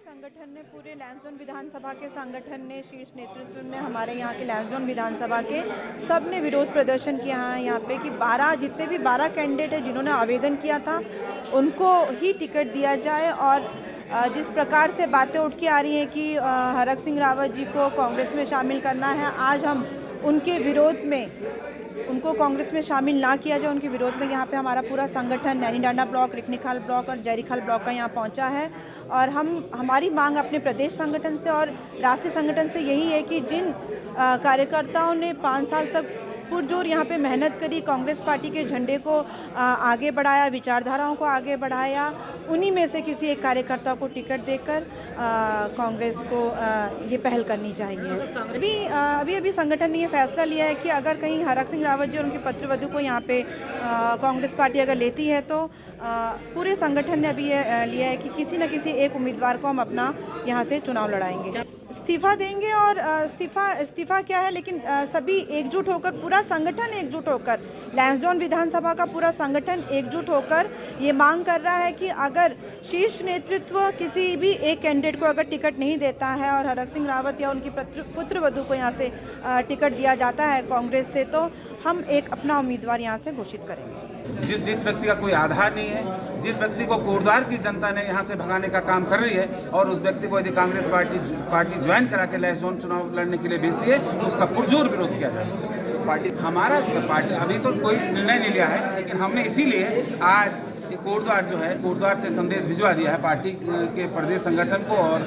संगठन ने पूरे लैंसडौन विधानसभा के संगठन ने, शीर्ष नेतृत्व ने, हमारे यहाँ के लैंसडौन विधानसभा के सब ने विरोध प्रदर्शन किया है यहाँ पे कि 12 कैंडिडेट है जिन्होंने आवेदन किया था उनको ही टिकट दिया जाए। और जिस प्रकार से बातें उठ के आ रही हैं कि हरक सिंह रावत जी को कांग्रेस में शामिल करना है, आज हम उनके विरोध में उनको कांग्रेस में शामिल ना किया जाए, उनके विरोध में यहाँ पे हमारा पूरा संगठन नैनीडांडा ब्लॉक, रिखनीखाल ब्लॉक और जयरीखाल ब्लॉक का यहाँ पहुँचा है। और हमारी मांग अपने प्रदेश संगठन से और राष्ट्रीय संगठन से यही है कि जिन कार्यकर्ताओं ने 5 साल तक पुरजोर यहाँ पे मेहनत करी, कांग्रेस पार्टी के झंडे को आगे बढ़ाया, विचारधाराओं को आगे बढ़ाया, उन्हीं में से किसी एक कार्यकर्ता को टिकट देकर कांग्रेस को ये पहल करनी चाहिए। अभी संगठन ने ये फैसला लिया है कि अगर कहीं हरक सिंह रावत जी और उनकी पुत्रवधू को यहाँ पे कांग्रेस पार्टी अगर लेती है तो पूरे संगठन ने अभी ये लिया है कि किसी न किसी एक उम्मीदवार को हम अपना यहाँ से चुनाव लड़ाएंगे, इस्तीफा देंगे। और इस्तीफा क्या है, लेकिन सभी एकजुट होकर, पूरा संगठन एकजुट होकर, लैंसडौन विधानसभा का पूरा संगठन एकजुट होकर ये मांग कर रहा है कि अगर शीर्ष नेतृत्व किसी भी एक कैंडिडेट को अगर टिकट नहीं देता है और हरक सिंह रावत या उनकी पुत्रवधू को यहाँ से टिकट दिया जाता है कांग्रेस से, तो हम एक अपना उम्मीदवार यहाँ से घोषित करेंगे। जिस व्यक्ति का कोई आधार नहीं है, जिस व्यक्ति को कोटद्वार की जनता ने यहाँ से भगाने का काम कर रही है और उस व्यक्ति को यदि कांग्रेस पार्टी ज्वाइन करा के लैंसडौन चुनाव लड़ने के लिए भेजती है, उसका पुरजोर विरोध किया जाए। पार्टी अभी तो कोई निर्णय नहीं लिया है, लेकिन हमने इसीलिए आज कोटद्वार जो है, कोटद्वार से संदेश भिजवा दिया है पार्टी के प्रदेश संगठन को और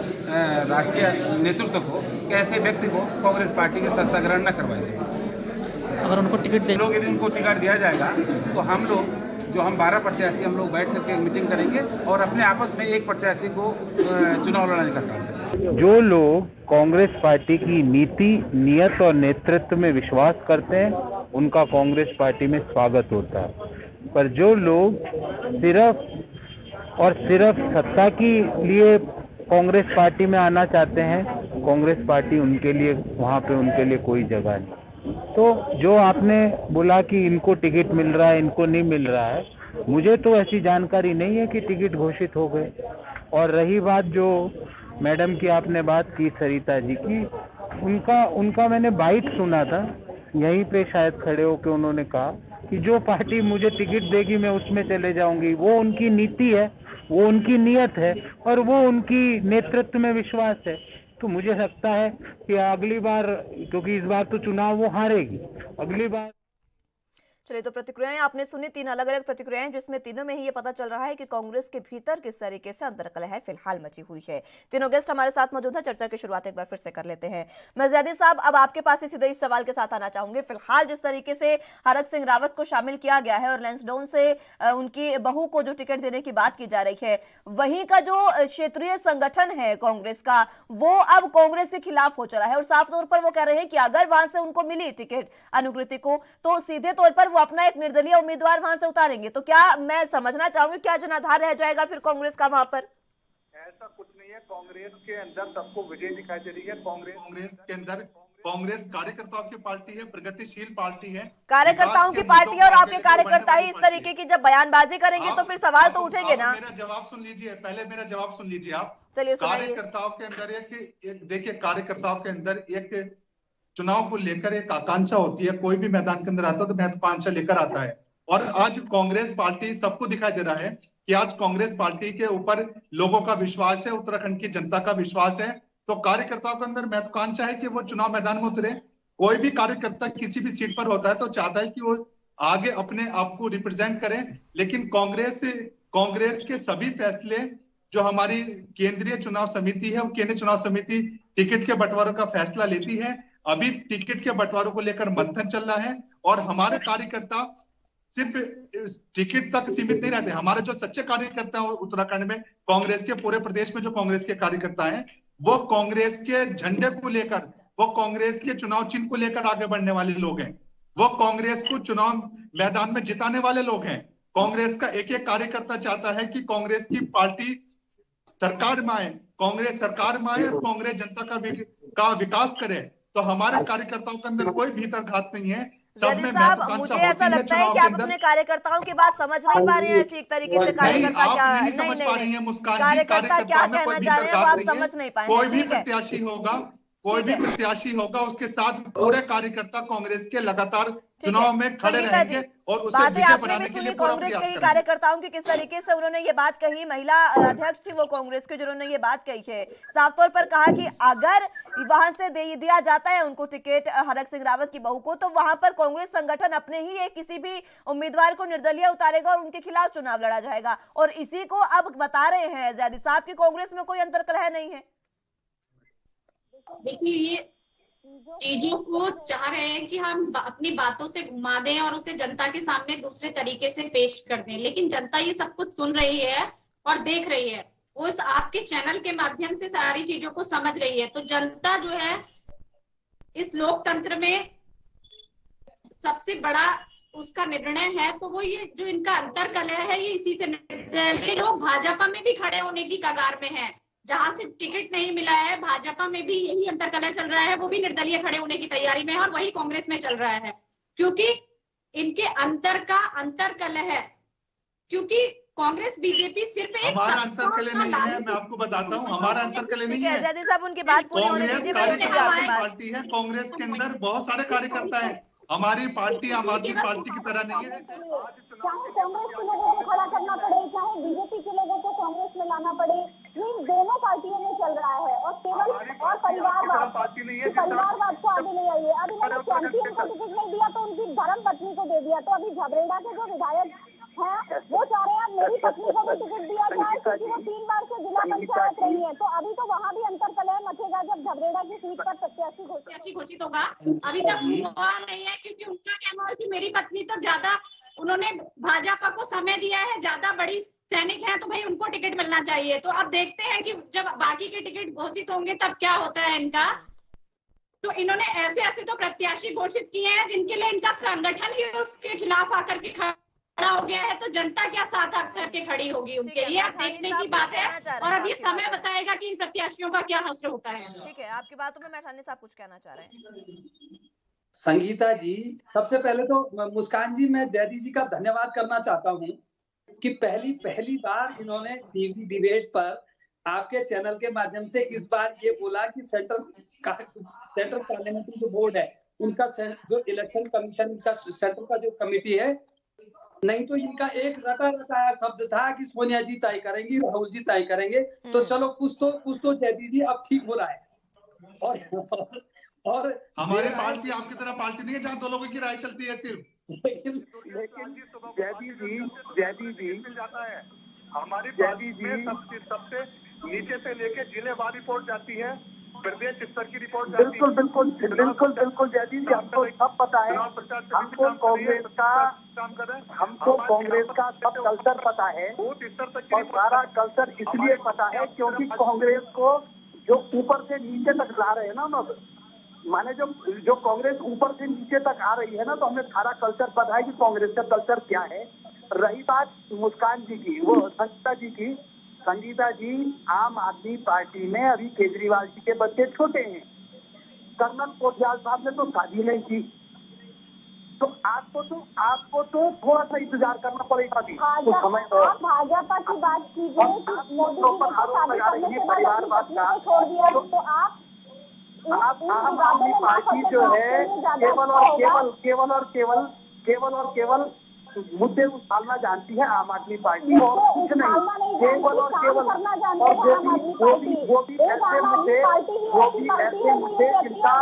राष्ट्रीय नेतृत्व को कि ऐसे व्यक्ति को कांग्रेस पार्टी के सस्ता ग्रहण न करवाई जाए। अगर उनको टिकट दे लोग यदि उनको टिकट दिया जाएगा तो हम 12 प्रत्याशी हम लोग बैठ करके मीटिंग करेंगे और अपने आपस में एक प्रत्याशी को चुनाव लड़ाने का काम करेंगे। जो लोग कांग्रेस पार्टी की नीति, नियत और नेतृत्व में विश्वास करते हैं उनका कांग्रेस पार्टी में स्वागत होता है, पर जो लोग सिर्फ और सिर्फ सत्ता के लिए कांग्रेस पार्टी में आना चाहते हैं, कांग्रेस पार्टी उनके लिए, वहाँ पे उनके लिए कोई जगह नहीं। तो जो आपने बोला कि इनको टिकट मिल रहा है, इनको नहीं मिल रहा है, मुझे तो ऐसी जानकारी नहीं है कि टिकट घोषित हो गए। और रही बात जो मैडम की आपने बात की सरिता जी की, उनका मैंने बाइट सुना था, यहीं पे शायद खड़े होकर उन्होंने कहा कि जो पार्टी मुझे टिकट देगी मैं उसमें चले जाऊंगी। वो उनकी नीति है, वो उनकी नियत है और वो उनकी नेतृत्व में विश्वास है। तो मुझे लगता है कि अगली बार, क्योंकि इस बार तो चुनाव वो हारेगी, अगली बार। चलिए, तो प्रतिक्रियाएं आपने सुनी, 3 अलग अलग प्रतिक्रियाएं, जिसमें तीनों में ही ये पता चल रहा है कि कांग्रेस के भीतर किस तरीके से अंतर्कलह फिलहाल मची हुई है। तीनों गेस्ट हमारे साथ मौजूद हैं। चर्चा की शुरुआत एक बार फिर से कर लेते हैं। मैं ज़ैदी साहब, अब आपके पास ही सीधे इस सवाल के साथ आना चाहूंगी। फिलहाल जिस तरीके से हरक सिंह रावत को शामिल किया गया है और लैंसडाउन से उनकी बहू को जो टिकट देने की बात की जा रही है, वहीं का जो क्षेत्रीय संगठन है कांग्रेस का, वो अब कांग्रेस के खिलाफ हो चला है और साफ तौर पर वो कह रहे हैं कि अगर वहां से उनको मिली टिकट अनुकृति को, तो सीधे तौर पर वो अपना एक निर्दलीय उम्मीदवार वहां से उतारेंगे। तो क्या मैं समझना चाहूंगी, क्या जनाधार रह जाएगा फिर कांग्रेस का वहां पर? ऐसा कुछ नहीं है। कांग्रेस के अंदर सबको विजय दिखाई दे रही है। कांग्रेस के अंदर कांग्रेस कार्यकर्ताओं की पार्टी है, प्रगतिशील पार्टी है, कार्यकर्ताओं की पार्टी है, और आपके कार्यकर्ता ही इस तरीके की जब बयानबाजी करेंगे तो फिर सवाल तो उठेंगे ना। मेरा जवाब सुन लीजिए, पहले मेरा जवाब सुन लीजिए आप। चलिए, कार्यकर्ताओं के अंदर एक देखिए, कार्यकर्ताओं के अंदर एक चुनाव को लेकर एक आकांक्षा होती है। कोई भी मैदान के अंदर आता है तो महत्वाकांक्षा लेकर आता है, और आज कांग्रेस पार्टी, सबको दिखाई दे रहा है कि आज कांग्रेस पार्टी के ऊपर लोगों का विश्वास है, उत्तराखंड की जनता का विश्वास है। तो कार्यकर्ताओं के अंदर महत्वाकांक्षा है कि वो चुनाव मैदान में उतरे। कोई भी कार्यकर्ता किसी भी सीट पर होता है तो चाहता है कि वो आगे अपने आप को रिप्रेजेंट करें, लेकिन कांग्रेस के सभी फैसले जो हमारी केंद्रीय चुनाव समिति है, वो केंद्रीय चुनाव समिति टिकट के बंटवारे का फैसला लेती है। अभी टिकट के बंटवारों को लेकर मंथन चल रहा है, और हमारे कार्यकर्ता सिर्फ टिकट तक सीमित नहीं रहते। हमारे जो सच्चे कार्यकर्ता हैं उत्तराखंड में, कांग्रेस के पूरे प्रदेश में जो कांग्रेस के कार्यकर्ता हैं, वो कांग्रेस के झंडे को लेकर, वो कांग्रेस के चुनाव चिन्ह को लेकर आगे बढ़ने वाले लोग हैं। वो कांग्रेस को चुनाव मैदान में जिताने वाले लोग हैं। कांग्रेस का एक एक कार्यकर्ता चाहता है कि कांग्रेस की पार्टी सरकार में आए, कांग्रेस सरकार में आए और कांग्रेस जनता का विकास करे। तो हमारे कार्यकर्ताओं के अंदर कोई भीतर घात नहीं है। ज़ैदी साहब, मुझे ऐसा लगता है कि आप अपने कार्यकर्ताओं की बात समझ नहीं पा रहे हैं। एक तरीके से कार्यकर्ता क्या है, नहीं, कार्यकर्ता क्या कहना चाह रहे हैं वो आप समझ नहीं पाए। कोई भी प्रत्याशी होगा, उसके साथ पूरे कार्यकर्ता कांग्रेस के लगातार चुनाव में खड़े रहेंगे और उसे विजय बनाने के लिए कांग्रेस के ही कार्यकर्ताओं की किस तरीके से उन्होंने ये बात कही, महिला अध्यक्ष थी वो कांग्रेस के, जिन्होंने ये बात कही है, साफ तौर पर कहा कि अगर वहां से दिया जाता है उनको टिकट, हरक सिंह रावत की बहू को, तो वहां पर कांग्रेस संगठन अपने ही एक किसी भी उम्मीदवार को निर्दलीय उतारेगा और उनके खिलाफ चुनाव लड़ा जाएगा। और इसी को अब बता रहे हैं ज़ैदी साहब की कांग्रेस में कोई अंतर्कलह नहीं है। देखिए, ये चीजों को चाह रहे हैं कि हम अपनी बातों से घुमा दें और उसे जनता के सामने दूसरे तरीके से पेश कर दें, लेकिन जनता ये सब कुछ सुन रही है और देख रही है। वो इस आपके चैनल के माध्यम से सारी चीजों को समझ रही है। तो जनता जो है इस लोकतंत्र में सबसे बड़ा उसका निर्णय है, तो वो ये जो इनका अंतर्कलह है ये इसी से निर्णय। लोग भाजपा में भी खड़े होने की कगार में है, जहां से टिकट नहीं मिला है भाजपा में भी यही अंतर्कलह चल रहा है, वो भी निर्दलीय खड़े होने की तैयारी में है, और वही कांग्रेस में चल रहा है, क्योंकि इनके अंतर का अंतर्कलह है। क्योंकि कांग्रेस बीजेपी सिर्फ एक हमारा अंतर्कलह नहीं है, मैं आपको बताता हूँ, हमारा अंतर्कलह नहीं है। ज़ैदी साहब, उनकी बात पूरी होने दीजिए। पार्टी है, कांग्रेस के अंदर बहुत सारे कार्यकर्ता हैं। हमारी पार्टी आम आदमी पार्टी की तरह नहीं है। चाहे कांग्रेस के लोगों को खड़ा करना पड़े, चाहे बीजेपी के लोगों को कांग्रेस में लाना पड़े, ये दोनों पार्टियों में चल रहा है। और केवल और परिवारवाद को आगे ले आइए। अब इन्होंने चैंपियन को टिकट नहीं दिया तो उनकी धर्म पत्नी को दे दिया। तो अभी झबरेड़ा के जो विधायक हैं वो चाह रहे हैं मेरी पत्नी को भी टिकट दिया जाए, क्योंकि वो 3 बार से जिला पंचायत रही है। तो अभी तो वहाँ भी अंतर्कलह मचेगा जब झबरेड़ा की सीट पर प्रत्याशी घोषित होगा। अभी तक हुआ नहीं है, क्योंकि उनका कहना है कि मेरी पत्नी तो ज्यादा, उन्होंने भाजपा को समय दिया है, ज्यादा बड़ी सैनिक है, तो भाई उनको टिकट मिलना चाहिए। तो अब देखते हैं कि जब बाकी के टिकट घोषित होंगे तब क्या होता है इनका। तो इन्होंने ऐसे तो प्रत्याशी घोषित किए हैं जिनके लिए इनका संगठन ही उसके खिलाफ आकर के खड़ा हो गया है, तो जनता क्या साथ आकर के खड़ी होगी उनके, ये अब देखने की बात है। और अब ये समय बताएगा कि इन प्रत्याशियों का क्या हश्र होता है। ठीक है, आपकी बातों में मैठानी साहब कुछ कहना चाह रहे हैं। संगीता जी, सबसे पहले तो मुस्कान जी, मैं जयदी जी का धन्यवाद करना चाहता हूँ कि पहली बार इन्होंने टीवी डिबेट पर आपके चैनल के माध्यम से इस बार ये बोला कि सेंट्रल पार्लियामेंट्री जो बोर्ड है उनका जो इलेक्शन कमीशन का सेंट्रल का जो कमेटी है, नहीं तो इनका एक रटा रटाया शब्द था कि सोनिया जी तय करेंगी, राहुल जी तय करेंगे। तो चलो कुछ तो जयदी जी अब ठीक हो रहा है। और हमारी पार्टी आपकी तरह पार्टी नहीं है जहाँ दो लोगों की राय चलती है सिर्फ। लेकिन जयदी जी जाता है हमारी पार्टी में सबसे नीचे से लेके जिलेवार रिपोर्ट जाती है, प्रदेश स्तर की रिपोर्ट जाती है। बिल्कुल जयदी जी, हमको सब पता है, हमको कांग्रेस का सब कल्चर पता है, और सारा कल्चर इसलिए पता है क्योंकि कांग्रेस को जो ऊपर से नीचे तक ला रहे हैं ना, माने जो कांग्रेस ऊपर से नीचे तक आ रही है ना, तो हमें सारा कल्चर पता है कि कांग्रेस का कल्चर क्या है। रही बात मुस्कान जी की, वो संगीता जी, आम आदमी पार्टी में अभी केजरीवाल जी के बच्चे छोटे हैं, कर्नल पोखरियाल साहब ने तो शादी नहीं की, तो आपको तो थोड़ा सा इंतजार करना पड़ेगा अभी कुछ समय। आप भाजपा की बात कीजिए कि मोदी जी ने शादी करने के बाद अपनी पत्नी को छोड़ दिया, तो आप आम आदमी पार्टी जो है केवल और केवल मुद्दे उछालना जानती है आम आदमी पार्टी, और कुछ नहीं, केवल और केवल, और वो भी ऐसे मुद्दे जिनका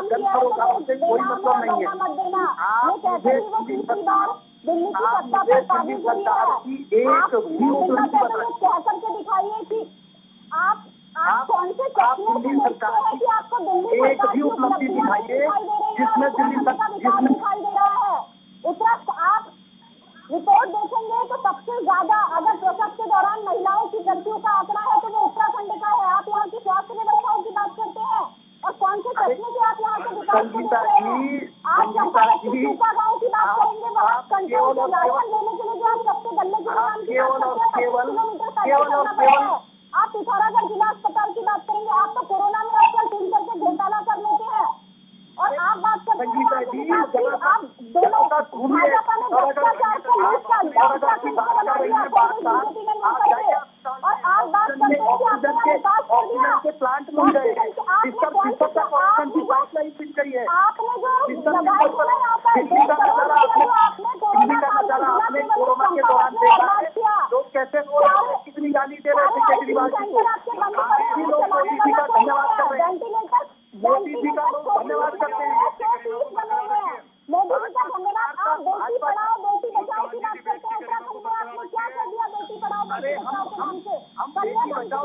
जनता से कोई मतलब नहीं है। आप मुझे दिल्ली सरकार की एक भी उपलब्धि करके दिखाइए कि आप कौन से दिल्ली सरकार की आपको दिल्ली एक भी उपलब्धि दिखाइए जिसमें दिल्ली सरकार दिखाई दे रहा है। उत्तराखंड आप रिपोर्ट देखेंगे तो सबसे ज्यादा अगर प्रसव के दौरान महिलाओं की मृत्यु का आंकड़ा है तो वो उत्तराखंड का है। आप यहाँ की स्वास्थ्य व्यवस्थाओं की बात करते हैं और कौन से सपने की आप यहाँ से विकास करते हैं। आप चंपा गाँव की बात करेंगे, वहाँ कंट्रोल से राशन लेने के लिए जो आप सबसे गले की दुकान की बात करते हैं, 25 किलोमीटर पैदल चलना पड़ता है। आप पिथौरागढ़ जिला अस्पताल की बात करेंगे, आप तो कोरोना में आजकल टीम करके घोटाला कर लेते हैं, और आप बात करते हैं आप दोनों भाजपा ने भ्रष्टाचार को लूट का उत्तराखंड को बना दिया, बीजेपी ने मिलकर के, और आप बात करते हैं कि आपने विकास कर दिया, प्लांट मिल गए, आपने जो दवाई को नहीं आता है, आपने कोरोना के दौरान देखा लोग कैसे कितनी गाली दे रहे थे केजरीवाल जी को, धन्यवाद कर रहे हैं, मोदी जी का धन्यवाद करते हैं, मोदी जी का धन्यवाद। आप बेटी पढ़ाओ बेटी बचाओ की बात करते हैं, उत्तराखंड में आपने क्या कर दिया बेटी पढ़ाओ बेटी बचाओ के नाम से?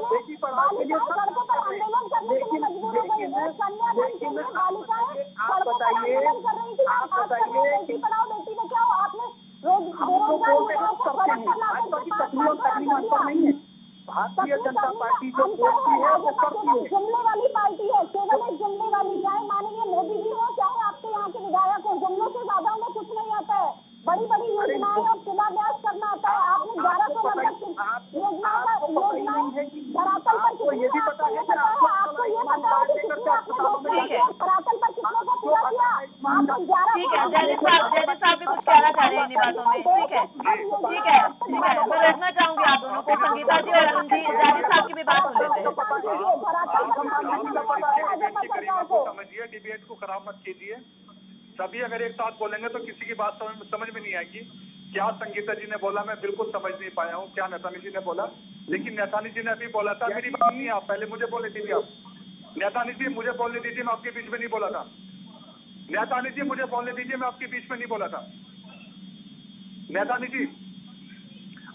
बेटी पढ़ाओ सड़कों पर आंदोलन करने के लिए मजबूर हो गई है, कन्यादान के लिए बालिकाएं सड़कों पर आंदोलन कर रही थी, आप बात कर रहे हैं बेटी पढ़ाओ बेटी बचाओ। आपने बेरोजगार युवाओं को सड़क पर लाकर भारतीय जनता पार्टी जो बोलती है वो करती है। जुमले वाली पार्टी है, केवल एक जुमले वाली, चाहे माननीय मोदी जी हो चाहे आपके यहाँ के विधायक हो, जुमलों से ज्यादा उन्हें कुछ नहीं आता है। बड़ी बड़ी योजनाएं और शिलान्यास करना आता है। आपने 1190 योजनाएं धरातल पर कितनी, आपको ये पता है, आपको ये पता है कि कितनी आपने धरातल पर कितने को पूरा किया? ठीक है जयदेव साहब भी कुछ कहना चाह रहे हैं इन बातों में। ठीक है मैं रोकना चाहूंगी आप दोनों को, संगीता जी और अरुण जी, जयदेव साहब की भी बात सुन लेते हैं। समझिए, डिबेट को खराब मत कीजिए। सभी अगर एक साथ बोलेंगे तो किसी की बात समझ में नहीं आएगी। क्या संगीता जी ने बोला मैं बिल्कुल समझ नहीं पाया हूँ, क्या नेतानी जी ने बोला, लेकिन नेतानी जी ने अभी बोला था, मेरी बात नहीं, आप पहले मुझे बोलने दीजिए। आप नेतानी जी मुझे बोलने दीजिए, मैं आपके बीच में नहीं बोला था। नेतानी जी मुझे बोलने दीजिए, मैं आपके बीच में नहीं बोला था। नेतानी जी,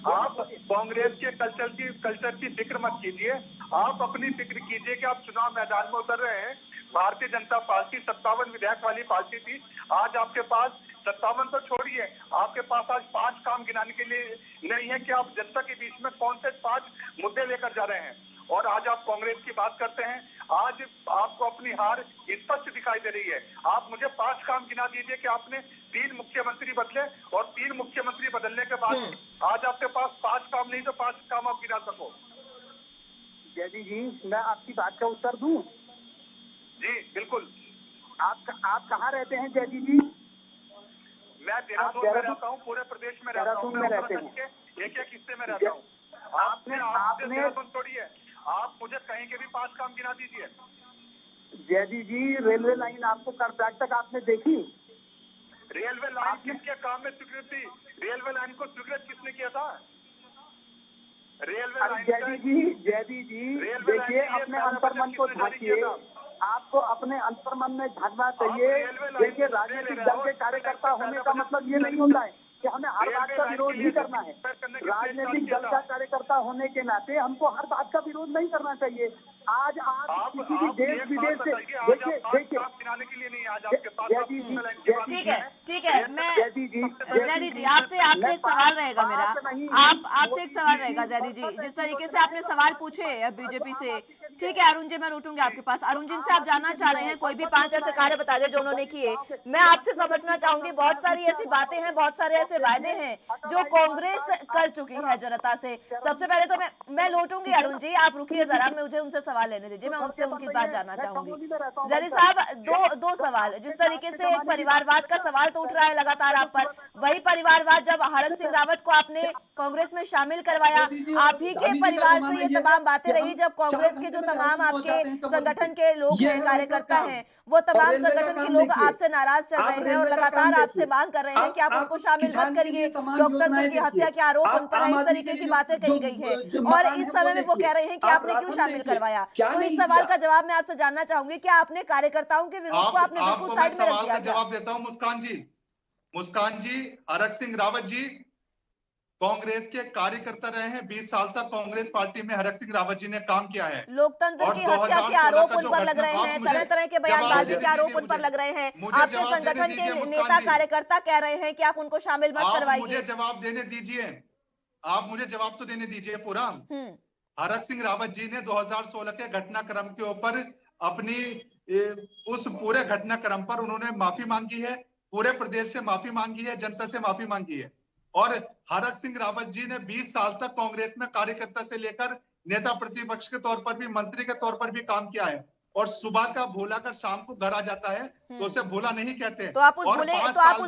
आप कांग्रेस के कल्चर की फिक्र मत कीजिए, आप अपनी फिक्र कीजिए कि आप चुनाव मैदान में उतर रहे हैं। भारतीय जनता पार्टी 57 विधायक वाली पार्टी थी, आज आपके पास 57 तो छोड़िए, आपके पास आज 5 काम गिनाने के लिए नहीं है कि आप जनता के बीच में कौन से 5 मुद्दे लेकर जा रहे हैं। और आज आप कांग्रेस की बात करते हैं, आज आपको अपनी हार स्पष्ट दिखाई दे रही है। आप मुझे 5 काम गिना दीजिए कि आपने 3 मुख्यमंत्री बदले, और 3 मुख्यमंत्री बदलने के बाद आज आपके पास 5 काम नहीं तो 5 काम आप गिना सको। जयदी जी, मैं आपकी बात का उत्तर दूं? जी बिल्कुल। आप कहाँ रहते हैं जयदीप जी? मैं देहरादून में रहता हूँ, पूरे प्रदेश में रहता हूँ, मैं उत्तराखंड के एक एक हिस्से में रहता हूँ। आपने देहरादून छोड़ी है, आप मुझे कहीं के भी 5 काम गिना दीजिए। जयदीप जी, रेलवे लाइन आपको कर्नाटक तक आपने देखी? रेलवे लाइन किसके काम में स्वीकृत थी? रेलवे लाइन को स्वीकृत किसने किया था? रेलवे लाइन जयदीप जी देखिए, अपने अंतर्मन को झांकिए, आपको अपने अंतर्मन में झांकना चाहिए। देखिए, राजनीतिक दल के कार्यकर्ता होने का मतलब ये नहीं होता है कि हमें हर बात का विरोध ही करना है। राजनीतिक दल का कार्यकर्ता होने के नाते हमको हर बात का विरोध नहीं करना चाहिए। आज आप किसी भी देश विदेश से देखिए, ठीक है, मैं जयदीप जी आपसे एक सवाल रहेगा मेरा, आपसे एक सवाल रहेगा जयदीप जी, जिस तरीके से आपने सवाल पूछे बीजेपी से। ठीक है अरुण जी, मैं लौटूंगी आपके पास। अरुण जी से आप जानना चाह रहे हैं कोई भी 5 ऐसे कार्य बता दे जो उन्होंने किए। मैं आपसे समझना चाहूंगी, बहुत सारी ऐसी बातें हैं, बहुत सारे ऐसे वायदे हैं जो कांग्रेस कर चुकी है जनता से। सबसे पहले तो मैं लौटूंगी अरुण जी, आप रुकिए जरा, मुझे उनसे सवाल लेने दीजिए, मैं उनसे उनकी बात जानना चाहूंगी। जयदीप साहब, दो सवाल, जिस तरीके से एक परिवारवाद का सवाल तो उठ रहा है लगातार आप पर, वही परिवारवाद जब हरक सिंह रावत को आपने कांग्रेस में शामिल करवाया, आप ही के परिवार से ये तमाम बातें रही। जब कांग्रेस के जो तमाम आपके संगठन के लोग हैं, कार्यकर्ता हैं, वो तमाम संगठन के लोग आपसे नाराज चल रहे हैं और लगातार आपसे मांग कर रहे हैं कि आप उनको शामिल मत करिए, लोकतंत्र की हत्या के आरोप उन पर इस तरीके की बातें कही गई है, और इस समय में वो कह रहे हैं कि आपने क्यों शामिल करवाया। तो इस सवाल का जवाब मैं आपसे जानना चाहूंगी कि आपने कार्यकर्ताओं के विरोध को आपने बिल्कुल साइड में रख दिया। जवाब देता हूँ मुस्कान जी, हरक सिंह रावत जी कांग्रेस के कार्यकर्ता रहे हैं। 20 साल तक कांग्रेस पार्टी में हरक सिंह रावत जी ने काम किया है। लोकतंत्र की हत्या के आरोप उन पर लग रहे हैं, तरह तरह के बयानबाजी के आरोप उन पर लग रहे हैं। आपके संगठन के नेता कार्यकर्ता कह रहे हैं कि आप उनको शामिल मत करवाइए। मुझे जवाब देने दीजिए, आप मुझे जवाब तो देने दीजिए पूरा। हरक सिंह रावत जी ने 2016 के घटनाक्रम के ऊपर अपनी उस पूरे घटनाक्रम पर उन्होंने माफी मांगी है, पूरे प्रदेश से माफी मांगी है, जनता से माफी मांगी है। और हरक सिंह रावत जी ने 20 साल तक कांग्रेस में कार्यकर्ता से लेकर नेता प्रतिपक्ष के तौर पर भी, मंत्री के तौर पर भी काम किया है। और सुबह का भोला कर शाम को घर आ जाता है तो उसे भोला नहीं कहते। तो आप उस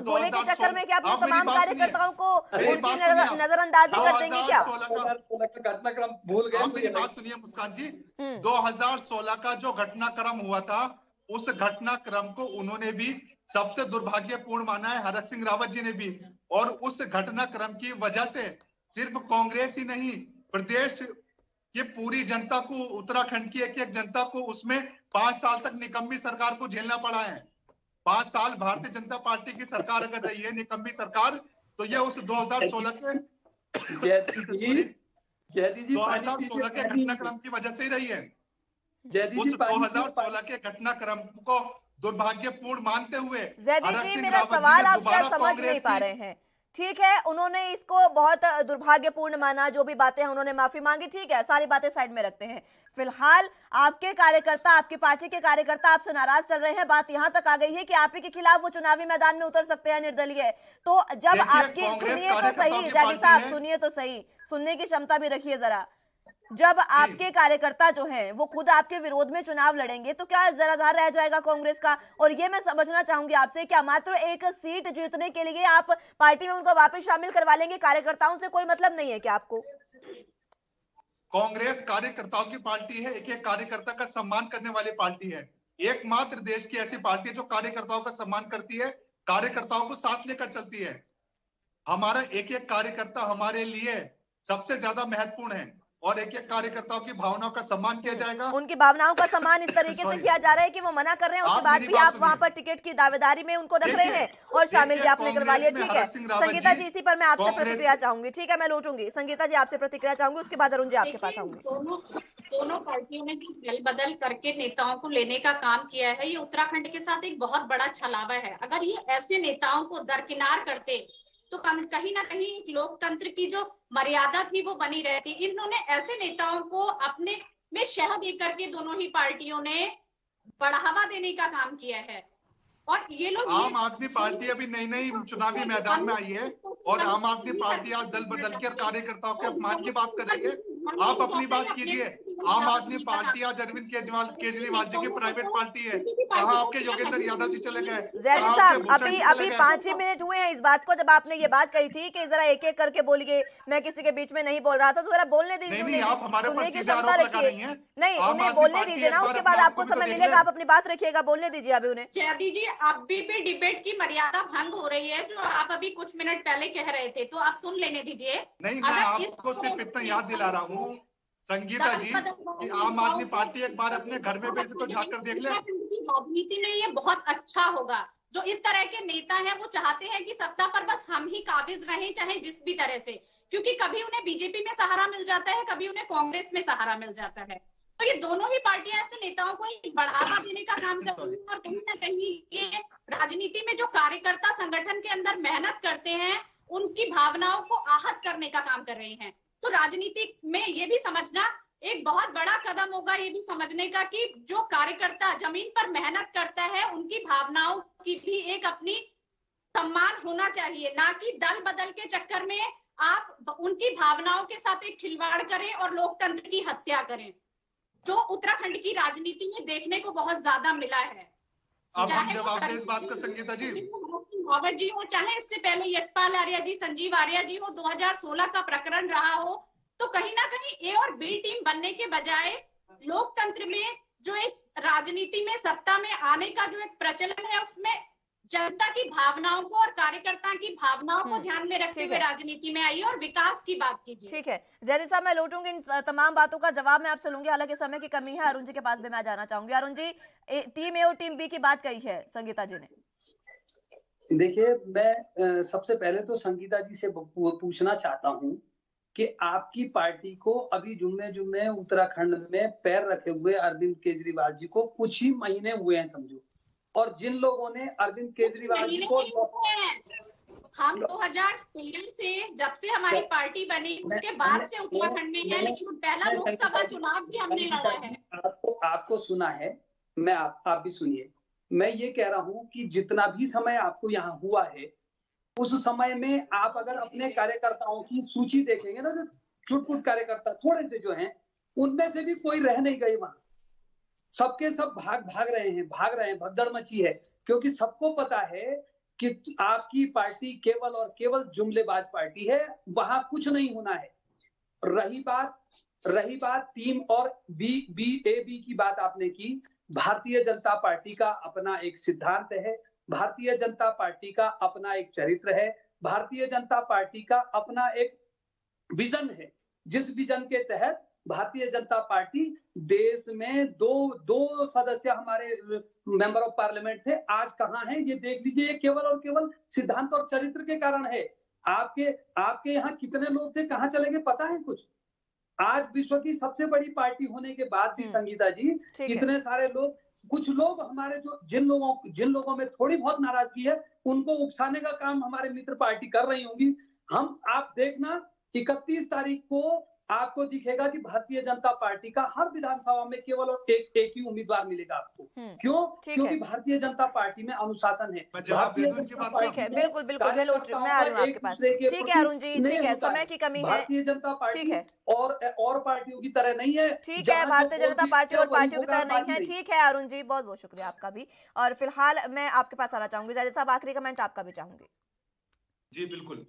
भोले के चक्कर में क्या अपने तमाम कार्यकर्ताओं को उनकी नजरअंदाजी कर देंगे क्या? घटनाक्रम भूल गए? मेरी बात सुनिए मुस्कान जी, 2016 का जो घटनाक्रम हुआ था, उस घटनाक्रम को उन्होंने भी सबसे दुर्भाग्यपूर्ण माना है, हरक सिंह रावत जी ने भी। और उस घटनाक्रम की वजह से सिर्फ कांग्रेस ही नहीं, प्रदेश की पूरी जनता को, उत्तराखंड की एक एक जनता को उसमें 5 साल तक निकम्मी सरकार को झेलना पड़ा है। 5 साल भारतीय जनता पार्टी की सरकार अगर रही है निकम्मी सरकार, तो ये उस 2016 के 2016 के घटनाक्रम की वजह से ही रही है। उस 2016 के घटनाक्रम को दुर्भाग्यपूर्ण मानते हुए जयदीप जी, मेरा सवाल आप शायद समझ नहीं पा रहे हैं। ठीक है, उन्होंने इसको बहुत दुर्भाग्यपूर्ण माना, जो भी बातें हैं उन्होंने माफी मांगी, ठीक है, सारी बातें साइड में रखते हैं। फिलहाल आपके कार्यकर्ता, आपकी पार्टी के कार्यकर्ता आपसे नाराज चल रहे हैं। बात यहां तक आ गई है कि आप ही के खिलाफ वो चुनावी मैदान में उतर सकते हैं निर्दलीय। तो जब आपकी, सुनिए तो सही जयदीप साहब, सुनिए तो सही, सुनने की क्षमता भी रखिए जरा। जब आपके कार्यकर्ता जो हैं वो खुद आपके विरोध में चुनाव लड़ेंगे तो क्या जराधार रह जाएगा कांग्रेस का? और ये मैं समझना चाहूंगी आपसे, क्या मात्र एक सीट जीतने के लिए आप पार्टी में उनको वापस शामिल करवा लेंगे? कार्यकर्ताओं से कोई मतलब नहीं है क्या आपको? कांग्रेस कार्यकर्ताओं की पार्टी है, एक एक कार्यकर्ता का सम्मान करने वाली पार्टी है। एकमात्र देश की ऐसी पार्टी है जो कार्यकर्ताओं का सम्मान करती है, कार्यकर्ताओं को साथ लेकर चलती है। हमारा एक एक कार्यकर्ता हमारे लिए सबसे ज्यादा महत्वपूर्ण है और एक एक कार्यकर्ताओं की भावनाओं का सम्मान किया जाएगा। उनकी भावनाओं का सम्मान इस तरीके से किया जा रहा है कि वो मना कर रहे हैं, उसके बाद भी आप वहां पर टिकट की दावेदारी में उनको रख रहे हैं और शामिल भी आपने करवा लिया। ठीक है संगीता जी, इसी पर मैं आपसे प्रतिक्रिया चाहूंगी। ठीक है, मैं लौटूंगी। संगीता जी आपसे प्रतिक्रिया चाहूंगी, उसके बाद अरुण जी आपके पास आऊंगी। दोनों पार्टियों ने जो दल बदल करके नेताओं को लेने का काम किया है, ये उत्तराखंड के साथ एक बहुत बड़ा छलावा है। अगर ये ऐसे नेताओं को दरकिनार करते तो कहीं ना कहीं लोकतंत्र की जो मर्यादा थी वो बनी रहती। इन्होंने ऐसे नेताओं को अपने में शह दे करके दोनों ही पार्टियों ने बढ़ावा देने का काम किया है। और ये लोग, आम आदमी पार्टी अभी नई नई चुनावी मैदान में आई है और आम आदमी पार्टी आज दल बदल के कार्यकर्ताओं के अपमान की बात कर रही है। आप अपनी बात कीजिए, आम आदमी पार्टी आज अरविंद केजरीवाल जी की प्राइवेट पार्टी है। कहाँ आपके योगेंद्र यादव जी चले गए? जैदी साहब, अभी 5 ही मिनट हुए हैं इस बात को, जब आपने ये बात कही थी कि जरा एक एक करके बोलिए, मैं किसी के बीच में नहीं बोल रहा था, तो जरा बोलने दीजिए। नहीं, आप हमारे पर सुनने की सीधे क्षमता आरोप लगा रही रखिए। हैं। नहीं, उन्हें बोलने दीजिए ना, उसके बाद आपको समय मिलेगा, आप अपनी बात रखिएगा, बोलने दीजिए अभी उन्हें। जयदी जी, अभी भी डिबेट की मर्यादा भंग हो रही है, जो आप अभी कुछ मिनट पहले कह रहे थे, तो आप सुन लेने दीजिए। नहीं, मैं आपको सिर्फ इतना याद दिला रहा हूँ संगीता जी कि आम आदमी पार्टी एक बार अपने घर में बैठ के तो झाँक कर देख ले। राजनीति में ये बहुत अच्छा होगा। जो इस तरह के नेता हैं वो चाहते हैं कि सत्ता पर बस हम ही काबिज रहें, चाहे जिस भी तरह से, क्योंकि कभी उन्हें बीजेपी में सहारा मिल जाता है, कभी उन्हें कांग्रेस में सहारा मिल जाता है। तो ये दोनों ही पार्टियां ऐसे नेताओं को बढ़ावा देने का काम कर रही है, और कहीं ना कहीं ये राजनीति में जो कार्यकर्ता संगठन के अंदर मेहनत करते हैं उनकी भावनाओं को आहत करने का काम कर रहे हैं। तो राजनीति में ये भी समझना एक बहुत बड़ा कदम होगा, ये भी समझने का कि जो कार्यकर्ता जमीन पर मेहनत करता है उनकी भावनाओं की भी एक अपनी सम्मान होना चाहिए, ना कि दल बदल के चक्कर में आप उनकी भावनाओं के साथ एक खिलवाड़ करें और लोकतंत्र की हत्या करें, जो उत्तराखंड की राजनीति में देखने को बहुत ज्यादा मिला है। अब हम जवाब दें इस बात का संगीता जी। रावत जी हो, चाहे इससे पहले यशपाल आर्या जी, संजीव आर्या जी हो, 2016 का प्रकरण रहा हो, तो कहीं ना कहीं ए और बी टीम बनने के बजाय लोकतंत्र में जो एक राजनीति में सत्ता में आने का जो एक प्रचलन है, उसमें जनता की भावनाओं को और कार्यकर्ता की भावनाओं को ध्यान में रखते हुए राजनीति में आइए और विकास की बात कीजिए। ठीक है जयदी साहब, मैं लौटूंगी इन तमाम बातों का जवाब मैं आपसे लूंगी, हालांकि समय की कमी है। अरुण जी के पास भी मैं जाना चाहूंगी। अरुण जी, टीम ए और टीम बी की बात कही है संगीता जी ने। देखिए, मैं सबसे पहले तो संगीता जी से पूछना चाहता हूं कि आपकी पार्टी को अभी जुम्मे उत्तराखंड में पैर रखे हुए अरविंद केजरीवाल जी को कुछ ही महीने हुए हैं समझो, और जिन लोगों ने अरविंद केजरीवाल जी को हम 2013 से जब से हमारी पार्टी बनी उसके बाद से उत्तराखंड में है, लेकिन पहला लोकसभा चुनाव भी हमने लड़ा है। आपको सुना है, मैं आप भी सुनिए। मैं ये कह रहा हूं कि जितना भी समय आपको यहाँ हुआ है, उस समय में आप अगर अपने कार्यकर्ताओं की सूची देखेंगे ना, जो छुटपुट कार्यकर्ता थोड़े से जो हैं, उनमें से भी कोई रह नहीं गए वहां। सबके सब भाग रहे हैं, भगदड़ मची है, क्योंकि सबको पता है कि आपकी पार्टी केवल और केवल जुमलेबाज पार्टी है, वहां कुछ नहीं होना है। रही बात टीम और बी की बात आपने की, भारतीय जनता पार्टी का अपना एक सिद्धांत है, भारतीय जनता पार्टी का अपना एक चरित्र है, भारतीय जनता पार्टी का अपना एक विजन है, जिस विजन के तहत भारतीय जनता पार्टी देश में दो सदस्य हमारे मेंबर ऑफ पार्लियामेंट थे, आज कहां हैं ये देख लीजिए। ये केवल और केवल सिद्धांत और चरित्र के कारण है। आपके यहाँ कितने लोग थे, कहां चले गए पता है कुछ? आज विश्व की सबसे बड़ी पार्टी होने के बाद भी संगीता जी कितने सारे लोग, कुछ लोग हमारे जिन लोगों में थोड़ी बहुत नाराजगी है, उनको उकसाने का काम हमारे मित्र पार्टी कर रही होंगी। आप देखना 31 तारीख को आपको दिखेगा कि भारतीय जनता पार्टी का हर विधानसभा में केवल और एक ही उम्मीदवार मिलेगा आपको। क्यों? क्योंकि भारतीय जनता पार्टी में अनुशासन है। ठीक है, बिल्कुल मैं आ रही हूँ आपके पास। ठीक है अरुण जी, ठीक है, समय की कमी है। भारतीय जनता पार्टी और पार्टियों की तरह नहीं है। ठीक है, भारतीय जनता पार्टी और पार्टियों की तरह नहीं है। ठीक है अरुण जी, बहुत बहुत शुक्रिया आपका भी। और फिलहाल मैं आपके पास आना चाहूंगी जयदी साहब, आखिरी कमेंट आपका भी चाहूंगी। जी बिल्कुल,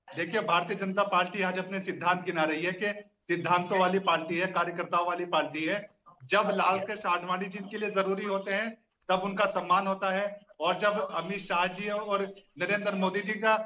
देखिए भारतीय जनता पार्टी आज अपने सिद्धांत गिना रही है कि सिद्धांतों वाली पार्टी है, कार्यकर्ताओं वाली पार्टी है। जब लाल कृष्ण आडवाणी जिनके लिए जरूरी होते हैं तब उनका सम्मान होता है, और जब अमित शाह जी और नरेंद्र मोदी जी का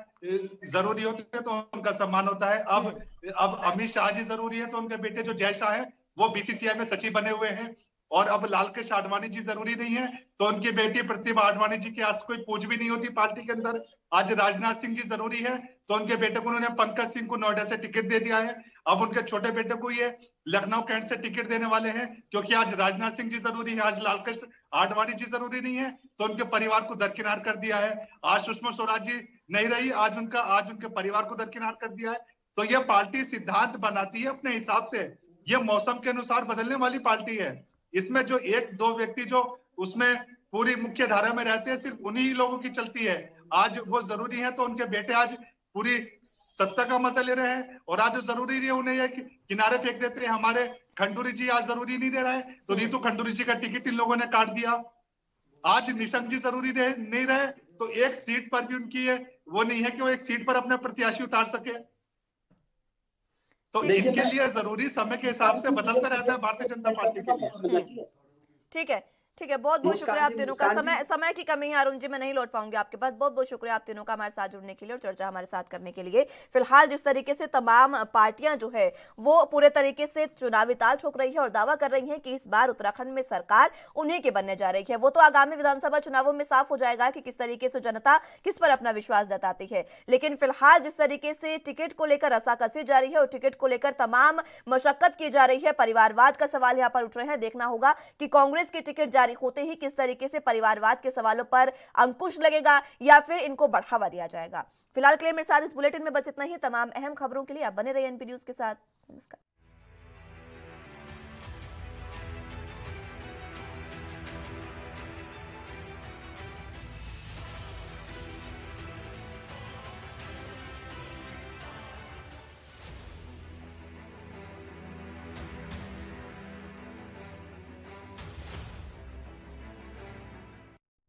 जरूरी होते हैं तो उनका सम्मान होता है। अब अमित शाह जी जरूरी है तो उनके बेटे जो जय शाह है वो बीसीसीआई में सचिव बने हुए हैं, और अब लाल कृष्ण आडवाणी जी जरूरी नहीं है तो उनकी बेटी प्रतिभा आडवाणी जी की आज कोई पूछ भी नहीं होती पार्टी के अंदर। आज राजनाथ सिंह जी जरूरी है तो उनके बेटे को उन्होंने पंकज सिंह को नोएडा से टिकट दे दिया है। अब उनके छोटे बेटे को ये लखनऊ कैंट से टिकट देने वाले हैं, क्योंकि आज राजनाथ सिंह जी जरूरी है, आज लाल कृष्ण आडवाणी जी जरूरी नहीं है तो उनके परिवार को दरकिनार कर दिया है। आज सुषमा स्वराज जी नहीं रही, आज उनके परिवार को दरकिनार कर दिया है। तो ये पार्टी सिद्धांत बनाती है अपने हिसाब से, ये मौसम के अनुसार बदलने वाली पार्टी है। इसमें जो एक दो व्यक्ति जो उसमें पूरी मुख्य धारा में रहते हैं, सिर्फ उन्हीं लोगों की चलती है। आज वो जरूरी है तो उनके बेटे आज पूरी सत्ता का मजा ले रहे हैं, और आज जरूरी है उन्हें ये किनारे फेंक देते हैं। हमारे खंडूरी जी आज जरूरी नहीं दे रहा है, तो नीतू खंडूरी जी का टिकट इन लोगों ने काट दिया। आज निशंक जी जरूरी नहीं रहे, तो एक सीट पर भी उनकी वो नहीं है कि वो एक सीट पर अपने प्रत्याशी उतार सके। तो इनके लिए जरूरी समय के हिसाब से बदलता रहता है भारतीय जनता पार्टी के लिए। ठीक है, ठीक है, बहुत बहुत शुक्रिया आप तीनों का। समय की कमी है अरुण जी, मैं नहीं लौट पाऊंगी आपके पास। बहुत बहुत शुक्रिया आप तीनों का हमारे साथ जुड़ने के लिए और चर्चा हमारे साथ करने के लिए। फिलहाल जिस तरीके से तमाम पार्टियां जो है वो पूरे तरीके से चुनावी ताल ठोक रही है और दावा कर रही है कि इस बार उत्तराखंड में सरकार उन्हीं की बनने जा रही है, वो तो आगामी विधानसभा चुनावों में साफ हो जाएगा कि किस तरीके से जनता किस पर अपना विश्वास जताती है। लेकिन फिलहाल जिस तरीके से टिकट को लेकर रसाकसी जारी है और टिकट को लेकर तमाम मशक्कत की जा रही है, परिवारवाद का सवाल यहाँ पर उठ रहे हैं। देखना होगा कि कांग्रेस की टिकट जारी होते ही किस तरीके से परिवारवाद के सवालों पर अंकुश लगेगा या फिर इनको बढ़ावा दिया जाएगा। फिलहाल के लिए मेरे साथ इस बुलेटिन में बस इतना ही। तमाम अहम खबरों के लिए आप बने रहिए एनपी न्यूज के साथ। नमस्कार।